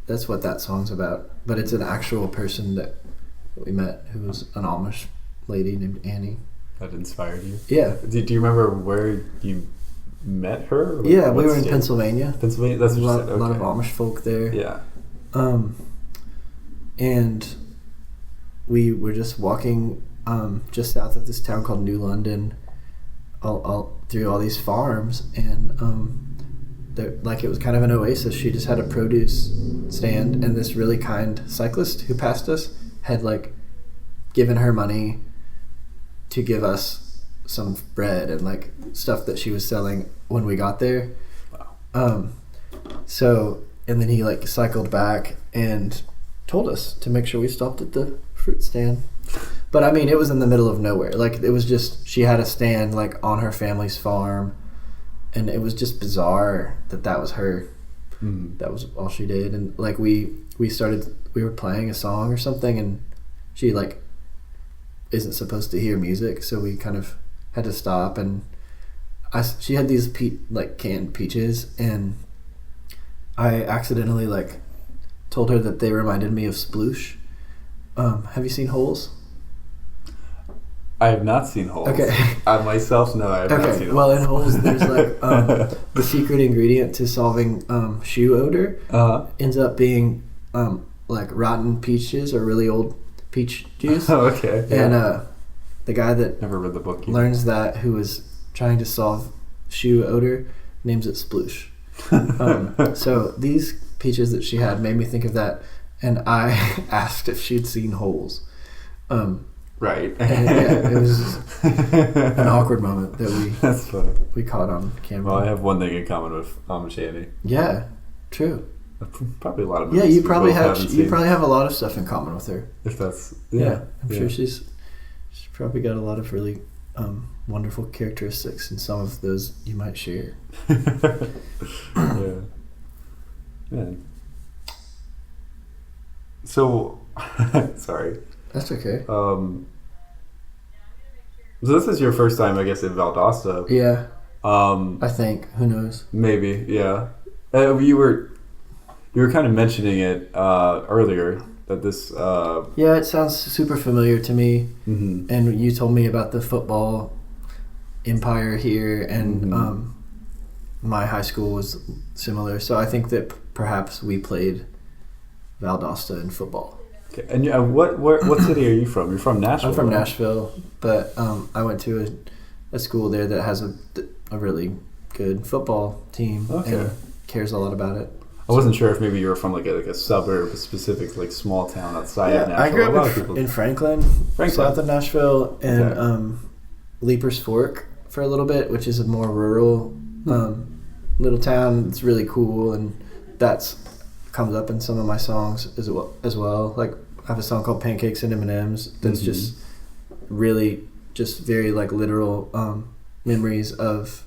that's what that song's about. But it's an actual person that we met who was an Amish lady named Annie. That inspired you? Yeah. Do you remember where you met her? Yeah, we were in Pennsylvania. That's a lot of Amish folk there. Yeah. And we were just walking just south of this town called New London, all through all these farms, and it was kind of an oasis. She just had a produce stand, and this really kind cyclist who passed us had like given her money to give us some bread and like stuff that she was selling when we got there. Wow. So, and then he like cycled back and told us to make sure we stopped at the fruit stand. But I mean, it was in the middle of nowhere. Like, it was just, she had a stand like on her family's farm, and it was just bizarre that was her. That was all she did. And like we were playing a song or something, and she like isn't supposed to hear music, so we kind of had to stop, and she had these canned peaches, and I accidentally like told her that they reminded me of sploosh. Have you seen Holes? I have not seen Holes. Okay. I myself, no, I have not seen Holes. Well, in Holes, there's like the secret ingredient to solving shoe odor ends up being like rotten peaches or really old peach juice. Oh, okay. Yeah. And the guy that never read the book either. Learns that, who was trying to solve shoe odor, names it sploosh. So these peaches that she had made me think of that, and I asked if she'd seen Holes. Right. And, yeah, it was an awkward moment that That's funny. we caught on camera. Well, I have one thing in common with Amish Annie. Yeah, true. Probably a lot of Yeah, movies you probably we both have a lot of stuff in common with her. If that's I'm sure she's probably got a lot of really wonderful characteristics, and some of those you might share. Yeah. Man. So, sorry. That's okay. So this is your first time, I guess, in Valdosta. Yeah, Um, I think. Who knows? maybe, yeah. You were kind of mentioning it earlier that this. Yeah, it sounds super familiar to me. Mhm. And you told me about the football empire here, and Mhm. my high school was similar. So I think that perhaps we played Valdosta in football. Okay. And what city are you from? You're from Nashville. I'm from right? Nashville, but I went to a school there that has a really good football team Okay. and cares a lot about it. I wasn't sure if maybe you were from like a suburb, a specific like small town outside of Nashville. I grew A lot of up people- in Franklin, south of Nashville, and Okay. Leapers Fork for a little bit, which is a more rural little town. It's really cool, and that's comes up in some of my songs as well. Like I have a song called Pancakes and M&Ms that's Mhm. just really just very like literal memories of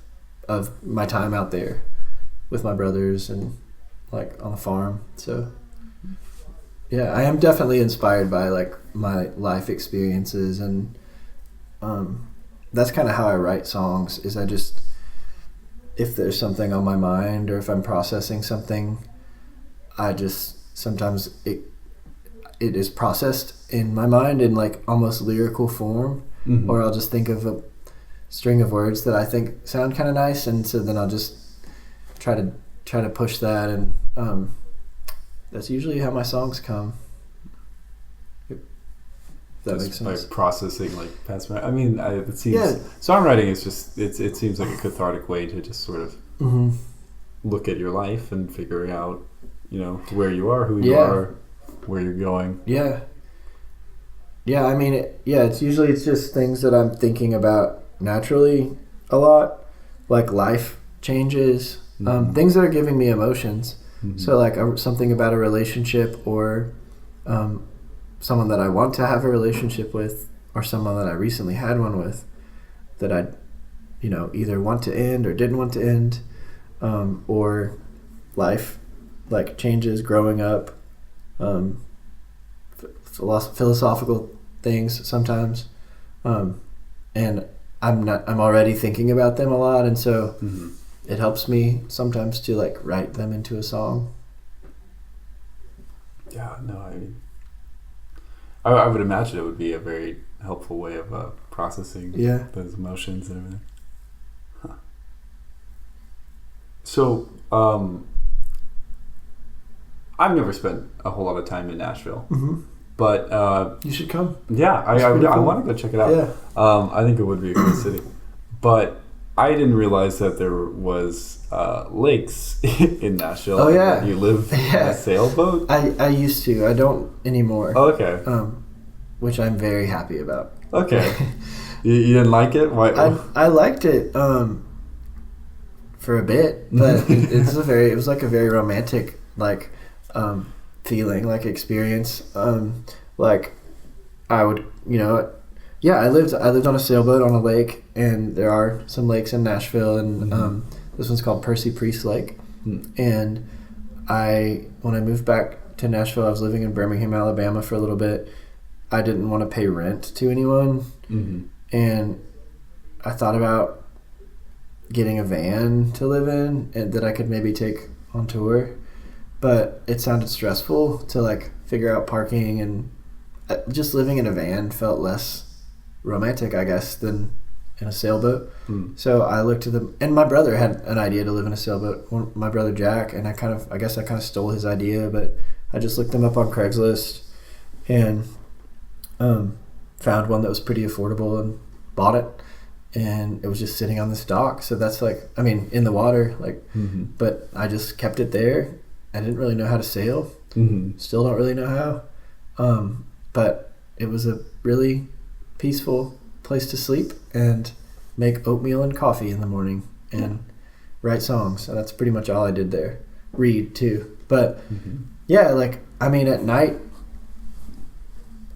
my time out there with my brothers and like on the farm. So yeah, I am definitely inspired by like my life experiences, and that's kind of how I write songs. Is I just, if there's something on my mind or if I'm processing something, I just sometimes it is processed in my mind in like almost lyrical form, Mhm. or I'll just think of a string of words that I think sound kind of nice, and so then I'll just try to push that, and that's usually how my songs come. If that Just makes sense. by processing like past. I mean, it seems Yeah. songwriting is just it seems like a cathartic way to just sort of Mm-hmm. look at your life and figure out, where you are, who you Yeah. are, where you're going. Yeah. Yeah, I mean, it's usually just things that I'm thinking about naturally a lot, like life changes, Mhm. things that are giving me emotions. Mhm. So like something about a relationship, or someone that I want to have a relationship with, or someone that I recently had one with that I, either want to end or didn't want to end, or life like changes growing up, philosophical things sometimes, and I'm already thinking about them a lot, and so Mhm. it helps me sometimes to like write them into a song. Yeah, no, I would imagine it would be a very helpful way of processing Yeah. those emotions and everything. Huh. So, I've never spent a whole lot of time in Nashville, Mm-hmm. but You should come. yeah, It's I pretty cool. want to go check it out. Yeah. I think it would be a great city, but I didn't realize that there was lakes in Nashville. Oh, yeah. You live in Yeah. a sailboat. I used to. I don't anymore. Oh, okay. Which I'm very happy about. Okay. You didn't like it? Why? I liked it for a bit, but it was like a very romantic like feeling, like experience. Like I would, I lived on a sailboat on a lake, and there are some lakes in Nashville, and this one's called Percy Priest Lake. And when I moved back to Nashville, I was living in Birmingham, Alabama for a little bit. I didn't want to pay rent to anyone, and I thought about getting a van to live in and that I could maybe take on tour, but it sounded stressful to like figure out parking, and just living in a van felt less romantic, I guess, than in a sailboat. So I looked at them, and my brother had an idea to live in a sailboat. My brother Jack, and I kind of stole his idea, but I just looked them up on Craigslist and found one that was pretty affordable and bought it. And it was just sitting on this dock, so that's like, I mean, in the water, like, but I just kept it there. I didn't really know how to sail. Still don't really know how. But it was a really peaceful place to sleep and make oatmeal and coffee in the morning and write songs. And that's pretty much all I did there. Read too. But yeah, like, I mean, at night,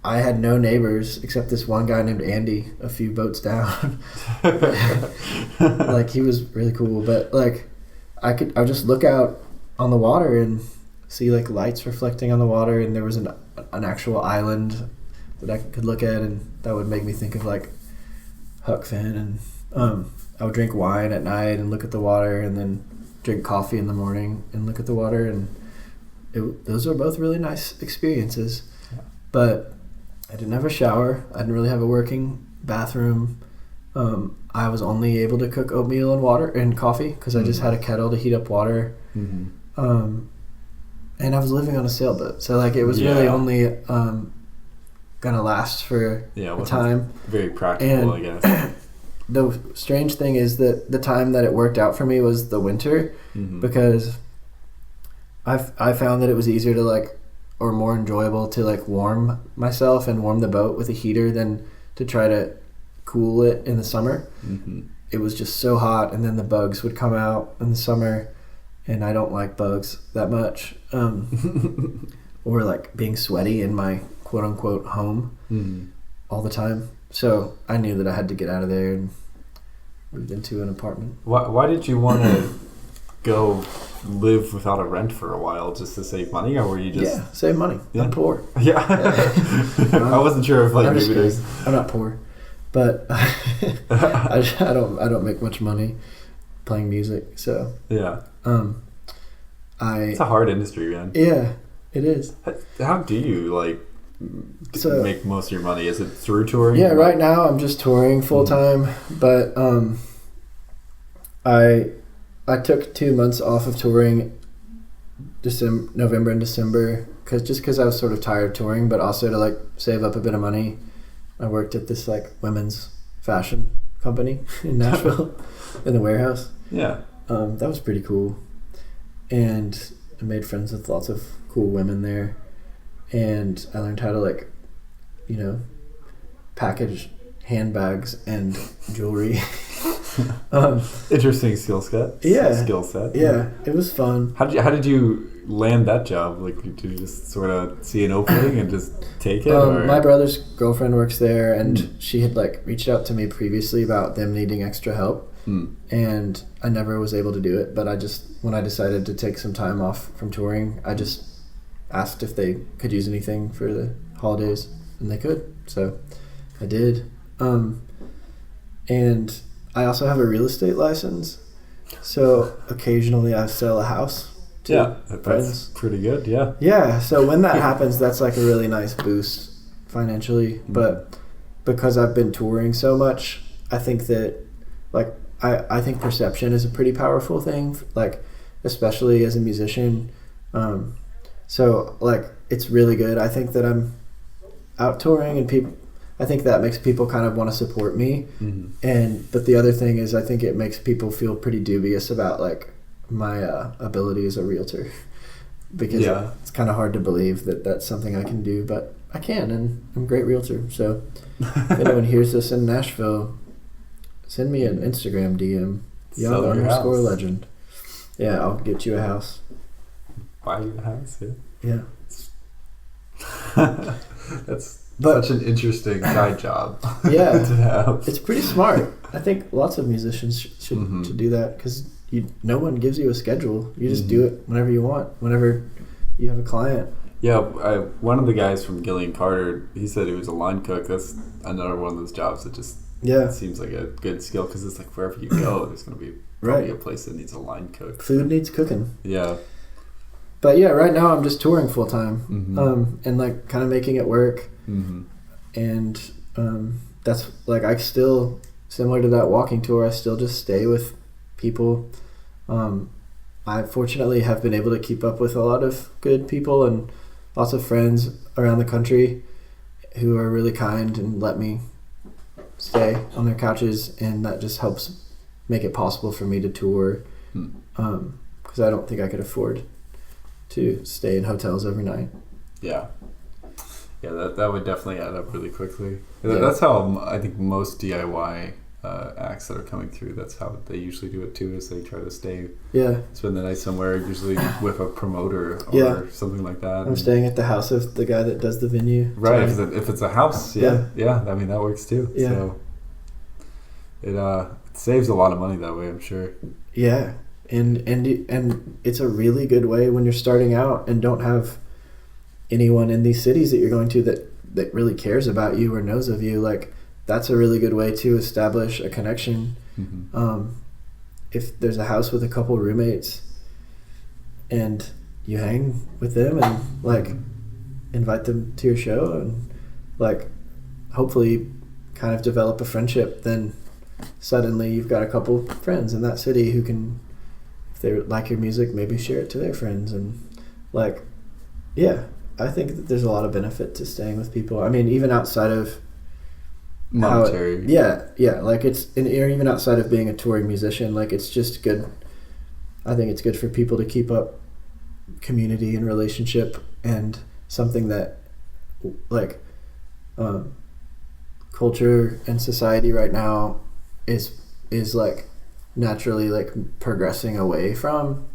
I had no neighbors except this one guy named Andy a few boats down. Like, he was really cool, but like I would just look out on the water and see like lights reflecting on the water, and there was an actual island that I could look at, and that would make me think of like Huck fan, and I would drink wine at night and look at the water, and then drink coffee in the morning and look at the water, and those are both really nice experiences. Yeah. But I didn't have a shower. I didn't really have a working bathroom. I was only able to cook oatmeal and water and coffee because I just had a kettle to heat up water. Mm-hmm. And I was living on a sailboat, so like it was really only gonna last for a time. Very practical, and I guess. The strange thing is that the time that it worked out for me was the winter, because I found that it was easier to or more enjoyable to warm myself and warm the boat with a heater than to try to cool it in the summer. Mm-hmm. It was just so hot, and then the bugs would come out in the summer, and I don't like bugs that much. Or being sweaty in my quote unquote home all the time. So I knew that I had to get out of there and moved into an apartment. Why did you want to go live without a rent for a while, just to save money, or were you just save money? Yeah. I'm poor. Yeah. I wasn't sure if maybe there's. I'm not poor, but I don't make much money playing music. So yeah. It's a hard industry, man. Yeah, it is. How do you make most of your money? Is it through touring? Yeah, right now I'm just touring full time, but I took 2 months off of touring, November and December, because I was sort of tired of touring, but also to save up a bit of money. I worked at this women's fashion company in Nashville in the warehouse. Yeah. That was pretty cool, and I made friends with lots of cool women there, and I learned how to package handbags and jewelry. Interesting skill set. Yeah. Skill set. Yeah, it was fun. How did you land that job? Did you just sort of see an opening and just take it? My brother's girlfriend works there, and she had reached out to me previously about them needing extra help. And I never was able to do it, but when I decided to take some time off from touring, I just asked if they could use anything for the holidays, and they could, so I did. And I also have a real estate license, so occasionally I sell a house to that's friends. pretty good. Yeah, so when that happens, that's a really nice boost financially. But because I've been touring so much, I think that I think perception is a pretty powerful thing, especially as a musician. So it's really good. I think that I'm out touring, and I think that makes people kind of want to support me. But the other thing is, I think it makes people feel pretty dubious about my ability as a realtor, because it's kind of hard to believe that that's something I can do, but I can, and I'm a great realtor. So if anyone hears this in Nashville, send me an Instagram DM, young_legend. Yeah, I'll get you a house. Buy you a house, yeah. That's such an interesting side job. Yeah, to have. It's pretty smart. I think lots of musicians should do that, because no one gives you a schedule. You just do it whenever you want, whenever you have a client. Yeah, one of the guys from Gillian Carter, he said he was a line cook. That's another one of those jobs that just seems like a good skill, because it's wherever you go, there's going to be probably a place that needs a line cook. Food needs cooking. Yeah. But yeah, right now I'm just touring full time, and kind of making it work. And that's I still, similar to that walking tour, I still just stay with people. I fortunately have been able to keep up with a lot of good people and lots of friends around the country who are really kind and let me stay on their couches, and that just helps make it possible for me to tour, because I don't think I could afford to stay in hotels every night. Yeah, that would definitely add up really quickly. That's how I think most DIY acts that are coming through, that's how they usually do it too, is they try to spend the night somewhere, usually with a promoter or something like that. I'm staying at the house of the guy that does the venue. Right, if it's a house, I mean, that works too. Yeah. So it saves a lot of money that way, I'm sure. Yeah, and it's a really good way when you're starting out and don't have anyone in these cities that you're going to that really cares about you or knows of you. that's a really good way to establish a connection. If there's a house with a couple roommates and you hang with them and like invite them to your show and like hopefully kind of develop a friendship, then suddenly you've got a couple friends in that city who can, if they like your music, maybe share it to their friends. And like, yeah, I think that there's a lot of benefit to staying with people. I mean, even outside of monetary. Like it's, or even outside of being a touring musician, like it's just good. I think it's good for people to keep up community and relationship, and something that like culture and society right now is like naturally like progressing away from.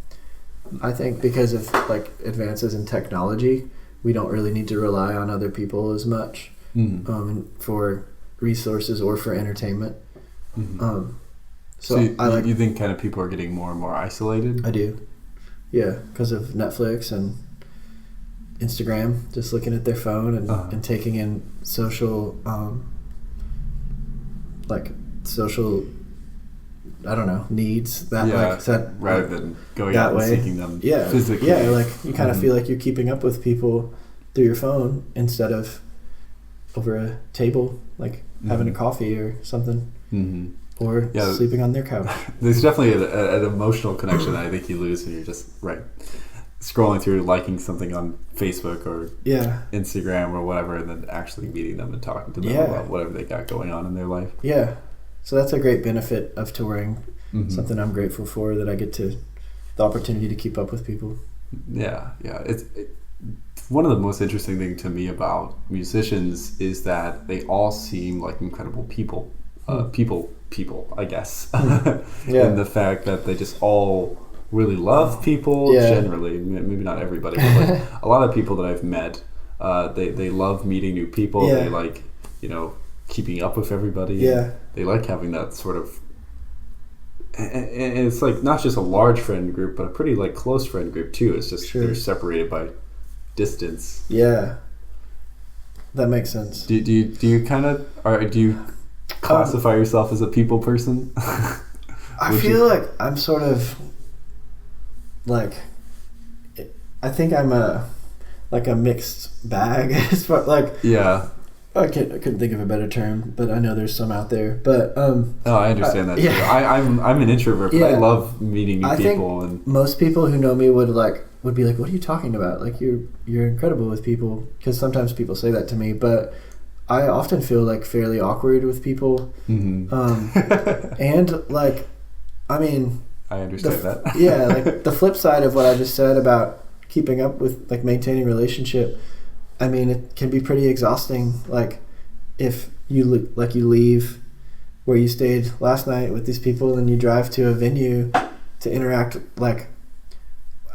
I think because of like advances in technology, we don't really need to rely on other people as much for resources or for entertainment. So you think kind of people are getting more and more isolated? I do. Yeah, because of Netflix and Instagram, just looking at their phone and taking in social, I don't know, needs that rather than going out and seeking them physically. Yeah, like you kind of feel like you're keeping up with people through your phone instead of over a table, like having a coffee or something. Or sleeping on their couch. There's definitely an emotional connection that I think you lose when you're just scrolling through, liking something on Facebook or Instagram or whatever, and then actually meeting them and talking to them about whatever they got going on in their life. Yeah. So that's a great benefit of touring. Something I'm grateful for, that I get the opportunity to keep up with people. Yeah. It's one of the most interesting things to me about musicians is that they all seem like incredible people. People, I guess. And the fact that they just all really love people generally, maybe not everybody, but like a lot of people that I've met, they love meeting new people. They like, keeping up with everybody. They like having that sort of, and it's like not just a large friend group, but a pretty like close friend group too. It's just they're separated by distance. Yeah, that makes sense. Do you kind of, or do you classify yourself as a people person? I feel like I'm sort of like, I think I'm a mixed bag. I couldn't think of a better term, but I know there's some out there. But I understand that too. I'm an introvert, but I love meeting new people. And most people who know me would be like, "What are you talking about? Like you're incredible with people." Because sometimes people say that to me, but I often feel like fairly awkward with people. And like, I mean, I understand that. Like the flip side of what I just said about keeping up with, like, maintaining relationship, I mean, it can be pretty exhausting. Like if you leave where you stayed last night with these people and you drive to a venue to interact. Like,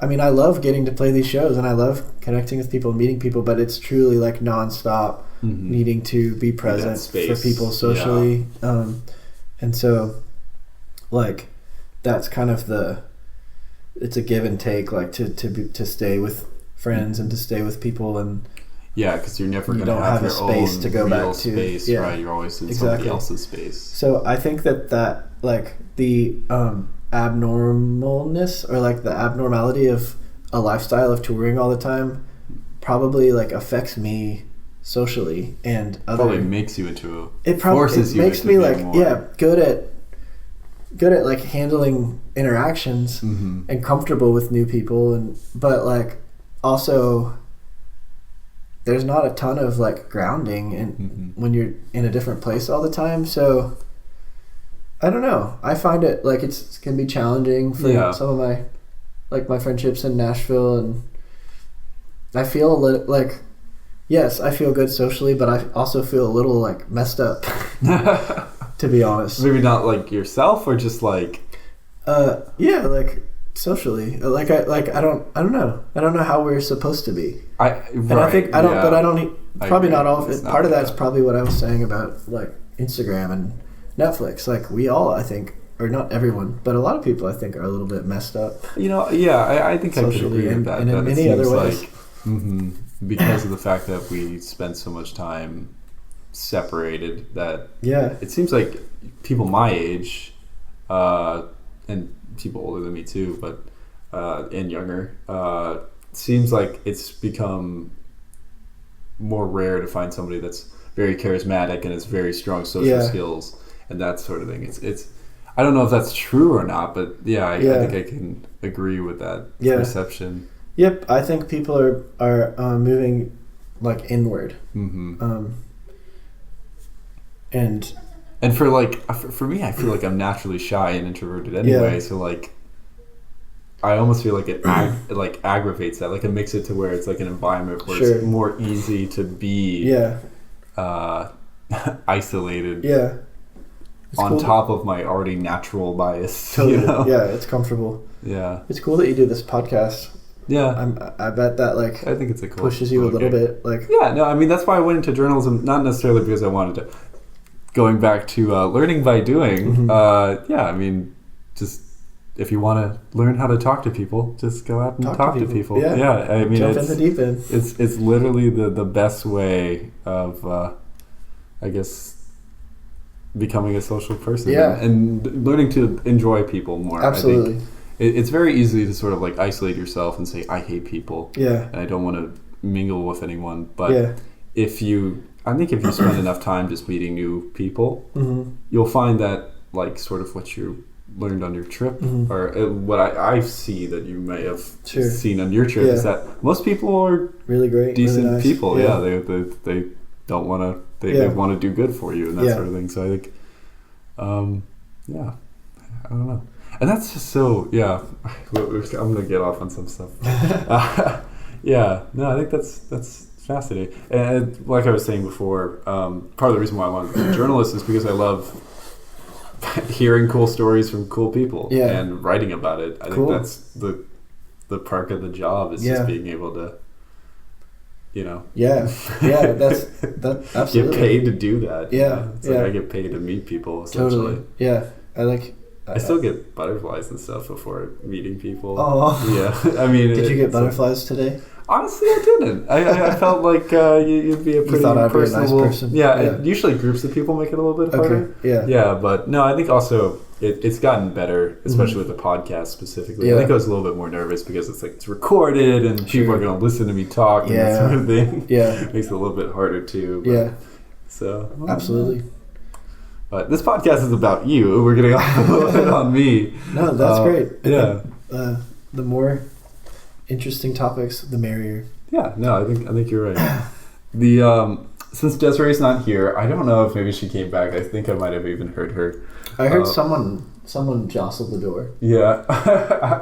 I mean, I love getting to play these shows and I love connecting with people and meeting people, but it's truly like nonstop needing to be present for people socially. And so like that's kind of it's a give and take, like to stay with friends and to stay with people, and because you're never going to have your space own to go real back to. Space, right? You're always in somebody else's space. So I think that like the abnormalness, or like the abnormality of a lifestyle of touring all the time probably like affects me socially, and probably makes you into forces you makes me like more. good at like handling interactions and comfortable with new people, but like also there's not a ton of like grounding and when you're in a different place all the time. So I don't know, I find it like it can be challenging for some of my friendships in Nashville, and I feel a little like, yes, I feel good socially, but I also feel a little like messed up to be honest. Maybe not like yourself, or just like like socially, I don't know how we're supposed to be. Part of that's probably what I was saying about like Instagram and Netflix. Like we all, I think, or not everyone, but a lot of people I think are a little bit messed up. I think I could agree with that. And in many other ways. Like, because of the fact that we spend so much time separated. That Yeah. it seems like people my age, and people older than me too, but and younger, seems like it's become more rare to find somebody that's very charismatic and has very strong social skills and that sort of thing. It's I don't know if that's true or not, but I think I can agree with that perception. Yep, I think people are moving like inward. Mm-hmm. And for me, I feel like I'm naturally shy and introverted anyway. So like, I almost feel like it like aggravates that. Like it makes it to where it's like an environment where it's more easy to be isolated. Yeah. On top of my already natural bias. Totally. You know? Yeah, it's comfortable. Yeah. It's cool that you do this podcast. Yeah. I bet that like I think it's a cool pushes you a little bit. Like I mean that's why I went into journalism, not necessarily because I wanted to. Going back to learning by doing, I mean, just if you want to learn how to talk to people, just go out and talk to people. Yeah, I mean, jump in the deep end. It's literally the best way of, I guess, becoming a social person. And learning to enjoy people more. Absolutely. I think it's very easy to sort of like isolate yourself and say, I hate people. Yeah. And I don't want to mingle with anyone. But if you spend enough time just meeting new people, you'll find that like sort of what you learned on your trip, or what I see that you may have seen on your trip is that most people are really great, decent really nice. people. They don't want to. They want to do good for you and that sort of thing. So I think, I don't know. And that's just so. Yeah, I'm gonna get off on some stuff. I think that's fascinating. And like I was saying before, part of the reason why I wanted to be a journalist is because I love hearing cool stories from cool people and writing about it. I think that's the perk of the job is just being able to, that's absolutely get paid to do that. It's like I get paid to meet people essentially. Totally. I still get butterflies and stuff before meeting people. Oh. Yeah. I mean, did you get butterflies today? Honestly, I didn't. I felt like you'd be a pretty personable person. Usually groups of people make it a little bit harder. Yeah, but no, I think also it's gotten better, especially with the podcast specifically. I think I was a little bit more nervous because it's recorded and people are going to listen to me talk and that sort of thing. Yeah, makes it a little bit harder too. But, so absolutely. But this podcast is about you. We're getting off a little bit on me. No, that's great. The more interesting topics, the merrier. Yeah, no, I think you're right. The since Desiree's not here, I don't know if maybe she came back. I think I might have even heard her. I heard someone jostle the door. Yeah,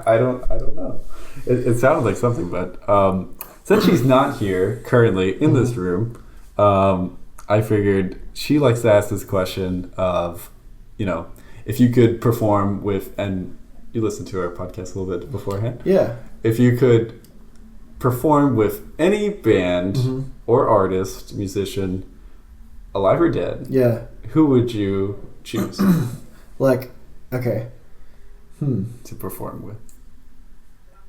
I don't know. It sounded like something, but since she's not here currently in this room, I figured she likes to ask this question of, if you could perform with, and you listened to our podcast a little bit beforehand. Yeah. If you could perform with any band or artist, musician, alive or dead, who would you choose? To perform with?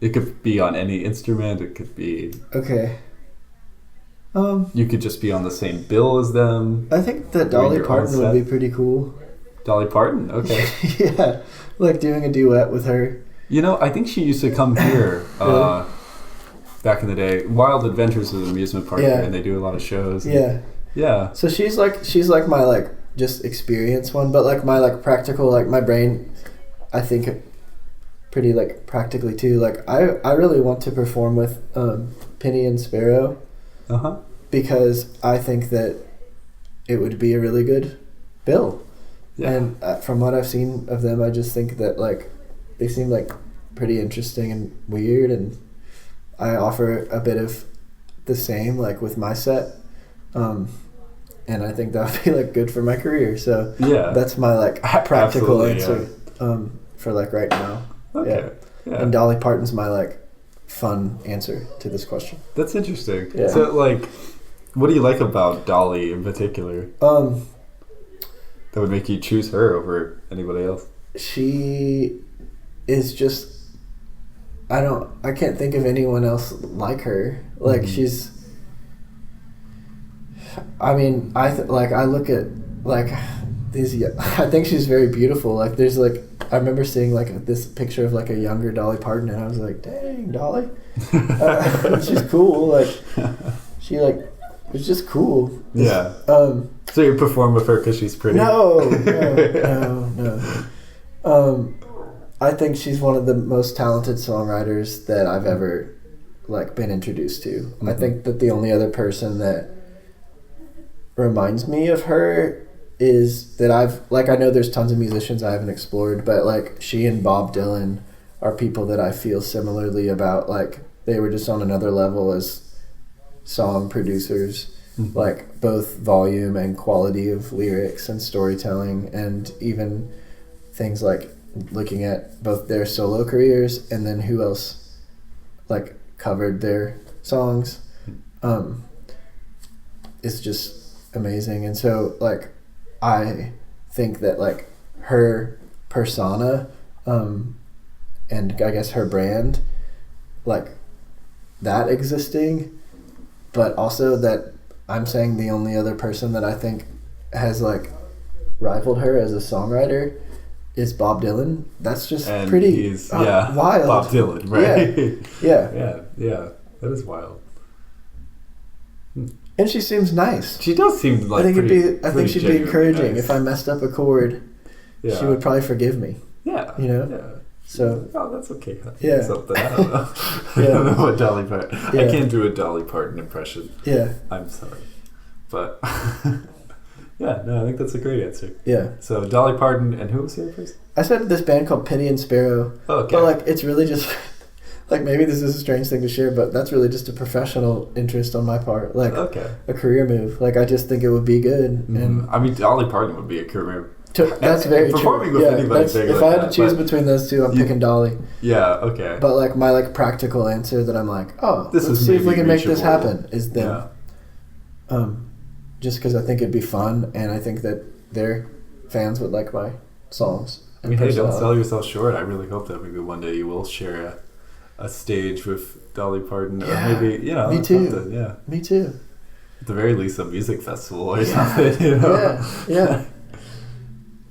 It could be on any instrument. It could be... Okay. You could just be on the same bill as them. I think that Dolly Parton would be pretty cool. Dolly Parton? Okay. Yeah. Like doing a duet with her. I think she used to come here back in the day. Wild Adventures is an amusement park here, and they do a lot of shows. Yeah. So she's like my just experience one, but my practical, my brain, I think pretty practically too. I really want to perform with Penny and Sparrow. Because I think that it would be a really good bill. Yeah. And from what I've seen of them, I just think that they seem pretty interesting and weird, and I offer a bit of the same with my set, and I think that would be good for my career. So that's my practical answer for right now. Okay. Yeah. And Dolly Parton's my fun answer to this question. That's interesting. Yeah. So what do you like about Dolly in particular? That would make you choose her over anybody else? She is just, I can't think of anyone else like her. She's, I mean, I look at like these. I think she's very beautiful. Like there's like I remember seeing like this picture of like a younger Dolly Parton, and I was like, dang, Dolly, she's cool. Like she like it's just cool. Yeah. So you perform with her because she's pretty? No. I think she's one of the most talented songwriters that I've ever like been introduced to. Mm-hmm. I think that the only other person that reminds me of her is that I know there's tons of musicians I haven't explored, but like she and Bob Dylan are people that I feel similarly about. Like they were just on another level as song producers, mm-hmm. like both volume and quality of lyrics and storytelling, and even things like looking at both their solo careers and then who else like covered their songs. It's just amazing. And so like I think that like her persona and I guess her brand, like that existing, but also that I'm saying the only other person that I think has like rivaled her as a songwriter is Bob Dylan. That's just and pretty wild. Bob Dylan, right? Yeah. That is wild. And she seems nice. She does seem like I think she'd be encouraging. Nice. If I messed up a chord, she would probably forgive me. Yeah. You know? Yeah. So that's okay. Yeah. Something. I don't know. I don't know what Dolly Parton. Yeah. I can't do a Dolly Parton impression. Yeah. I'm sorry. But yeah, no, I think that's a great answer. Yeah. So Dolly Parton, and who was the other person? I said this band called Penny and Sparrow. Oh, okay. But like it's really just like maybe this is a strange thing to share, but that's really just a professional interest on my part. Like a career move. Like I just think it would be good. Mm-hmm. And I mean Dolly Parton would be a career. That's very performing true. With anybody big if like I had to choose between those two, I'm picking Dolly. Yeah, okay. But like my like practical answer that I'm like, let's see if we can make this happen is them. Yeah. Just because I think it'd be fun, and I think that their fans would like my songs. I mean, hey, don't sell yourself short. I really hope that maybe one day you will share a stage with Dolly Parton, or maybe me too. Something. Me too. At the very least, a music festival or something. You know?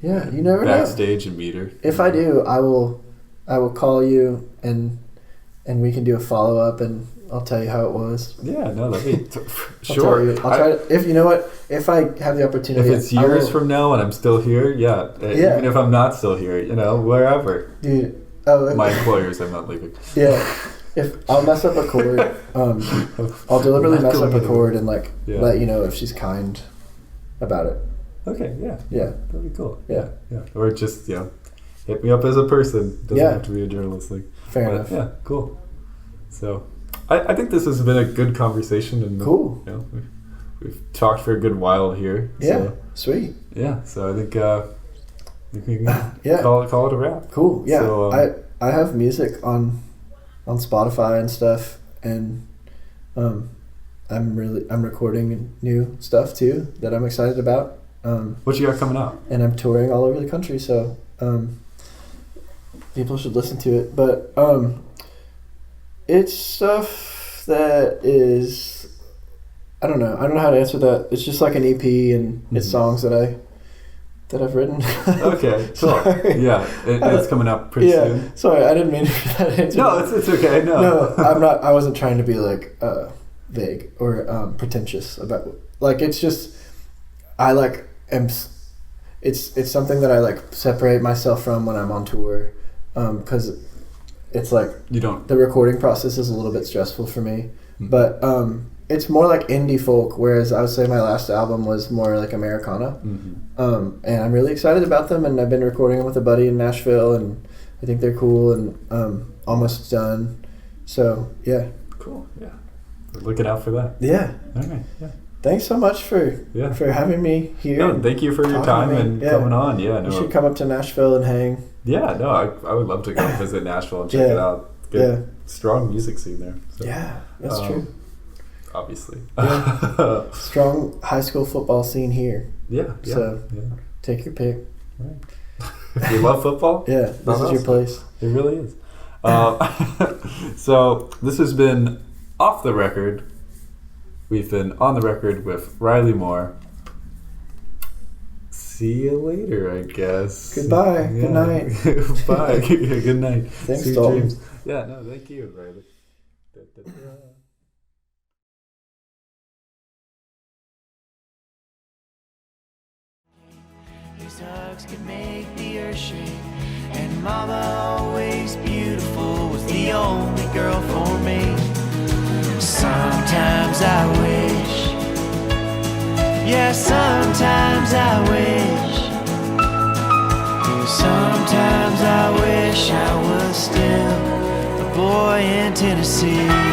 Yeah, you never know. Backstage and meet her. If I do, I will call you and we can do a follow up and I'll tell you how it was. Yeah, no, that'd be sure. I'll try to, if you know what, if I have the opportunity. If it's years from now and I'm still here, even if I'm not still here, wherever. Dude, my employers, I'm not leaving. Yeah, if I'll mess up a chord, I'll deliberately mess up a chord and let you know if she's kind about it. Okay, yeah, that'd be cool. Yeah, or just hit me up as a person. Doesn't have to be a journalist thing. Fair enough. Yeah, cool. So, I think this has been a good conversation, and cool. We've talked for a good while here. Yeah, so, sweet. Yeah, so I think we can call it a wrap. Cool. Yeah, so, I have music on Spotify and stuff, and I'm recording new stuff too that I'm excited about. What you got coming up? And I'm touring all over the country, so people should listen to it. But it's stuff that is, I don't know how to answer that. It's just like an EP, and it's songs that I've written. Okay, cool. Yeah, it's coming up pretty soon. Sorry, I didn't mean for that answer. No, it's okay. No, I'm not. I wasn't trying to be like vague or pretentious about. Like it's just, I like am. It's something that I like separate myself from when I'm on tour, because it's like the recording process is a little bit stressful for me, but it's more like indie folk, whereas I would say my last album was more like Americana. And I'm really excited about them, and I've been recording them with a buddy in Nashville, and I think they're cool and almost done. So yeah, cool. Yeah, we're looking out for that. Yeah. All right. Yeah. Thanks so much for having me here. No, thank you for your time and coming on. Yeah, you should come up to Nashville and hang. Yeah, no, I would love to go visit Nashville and check it out. Good, strong music scene there. So, yeah, that's true. Obviously. Yeah. Strong high school football scene here. Yeah. So take your pick. Right. If you love football? Yeah, this is your place. It really is. So this has been Off the Record, We've been on the record with Riley Moore. See you later, I guess. Goodbye. Yeah. Good night. Bye. Good night. Thanks, Sweet Dalton. dreams. Yeah, no, thank you, Riley. His hugs could make the earth shake. And Mama, always beautiful, was the only girl for me. Sometimes I wish, yeah, sometimes I wish. Sometimes I wish I was still a boy in Tennessee.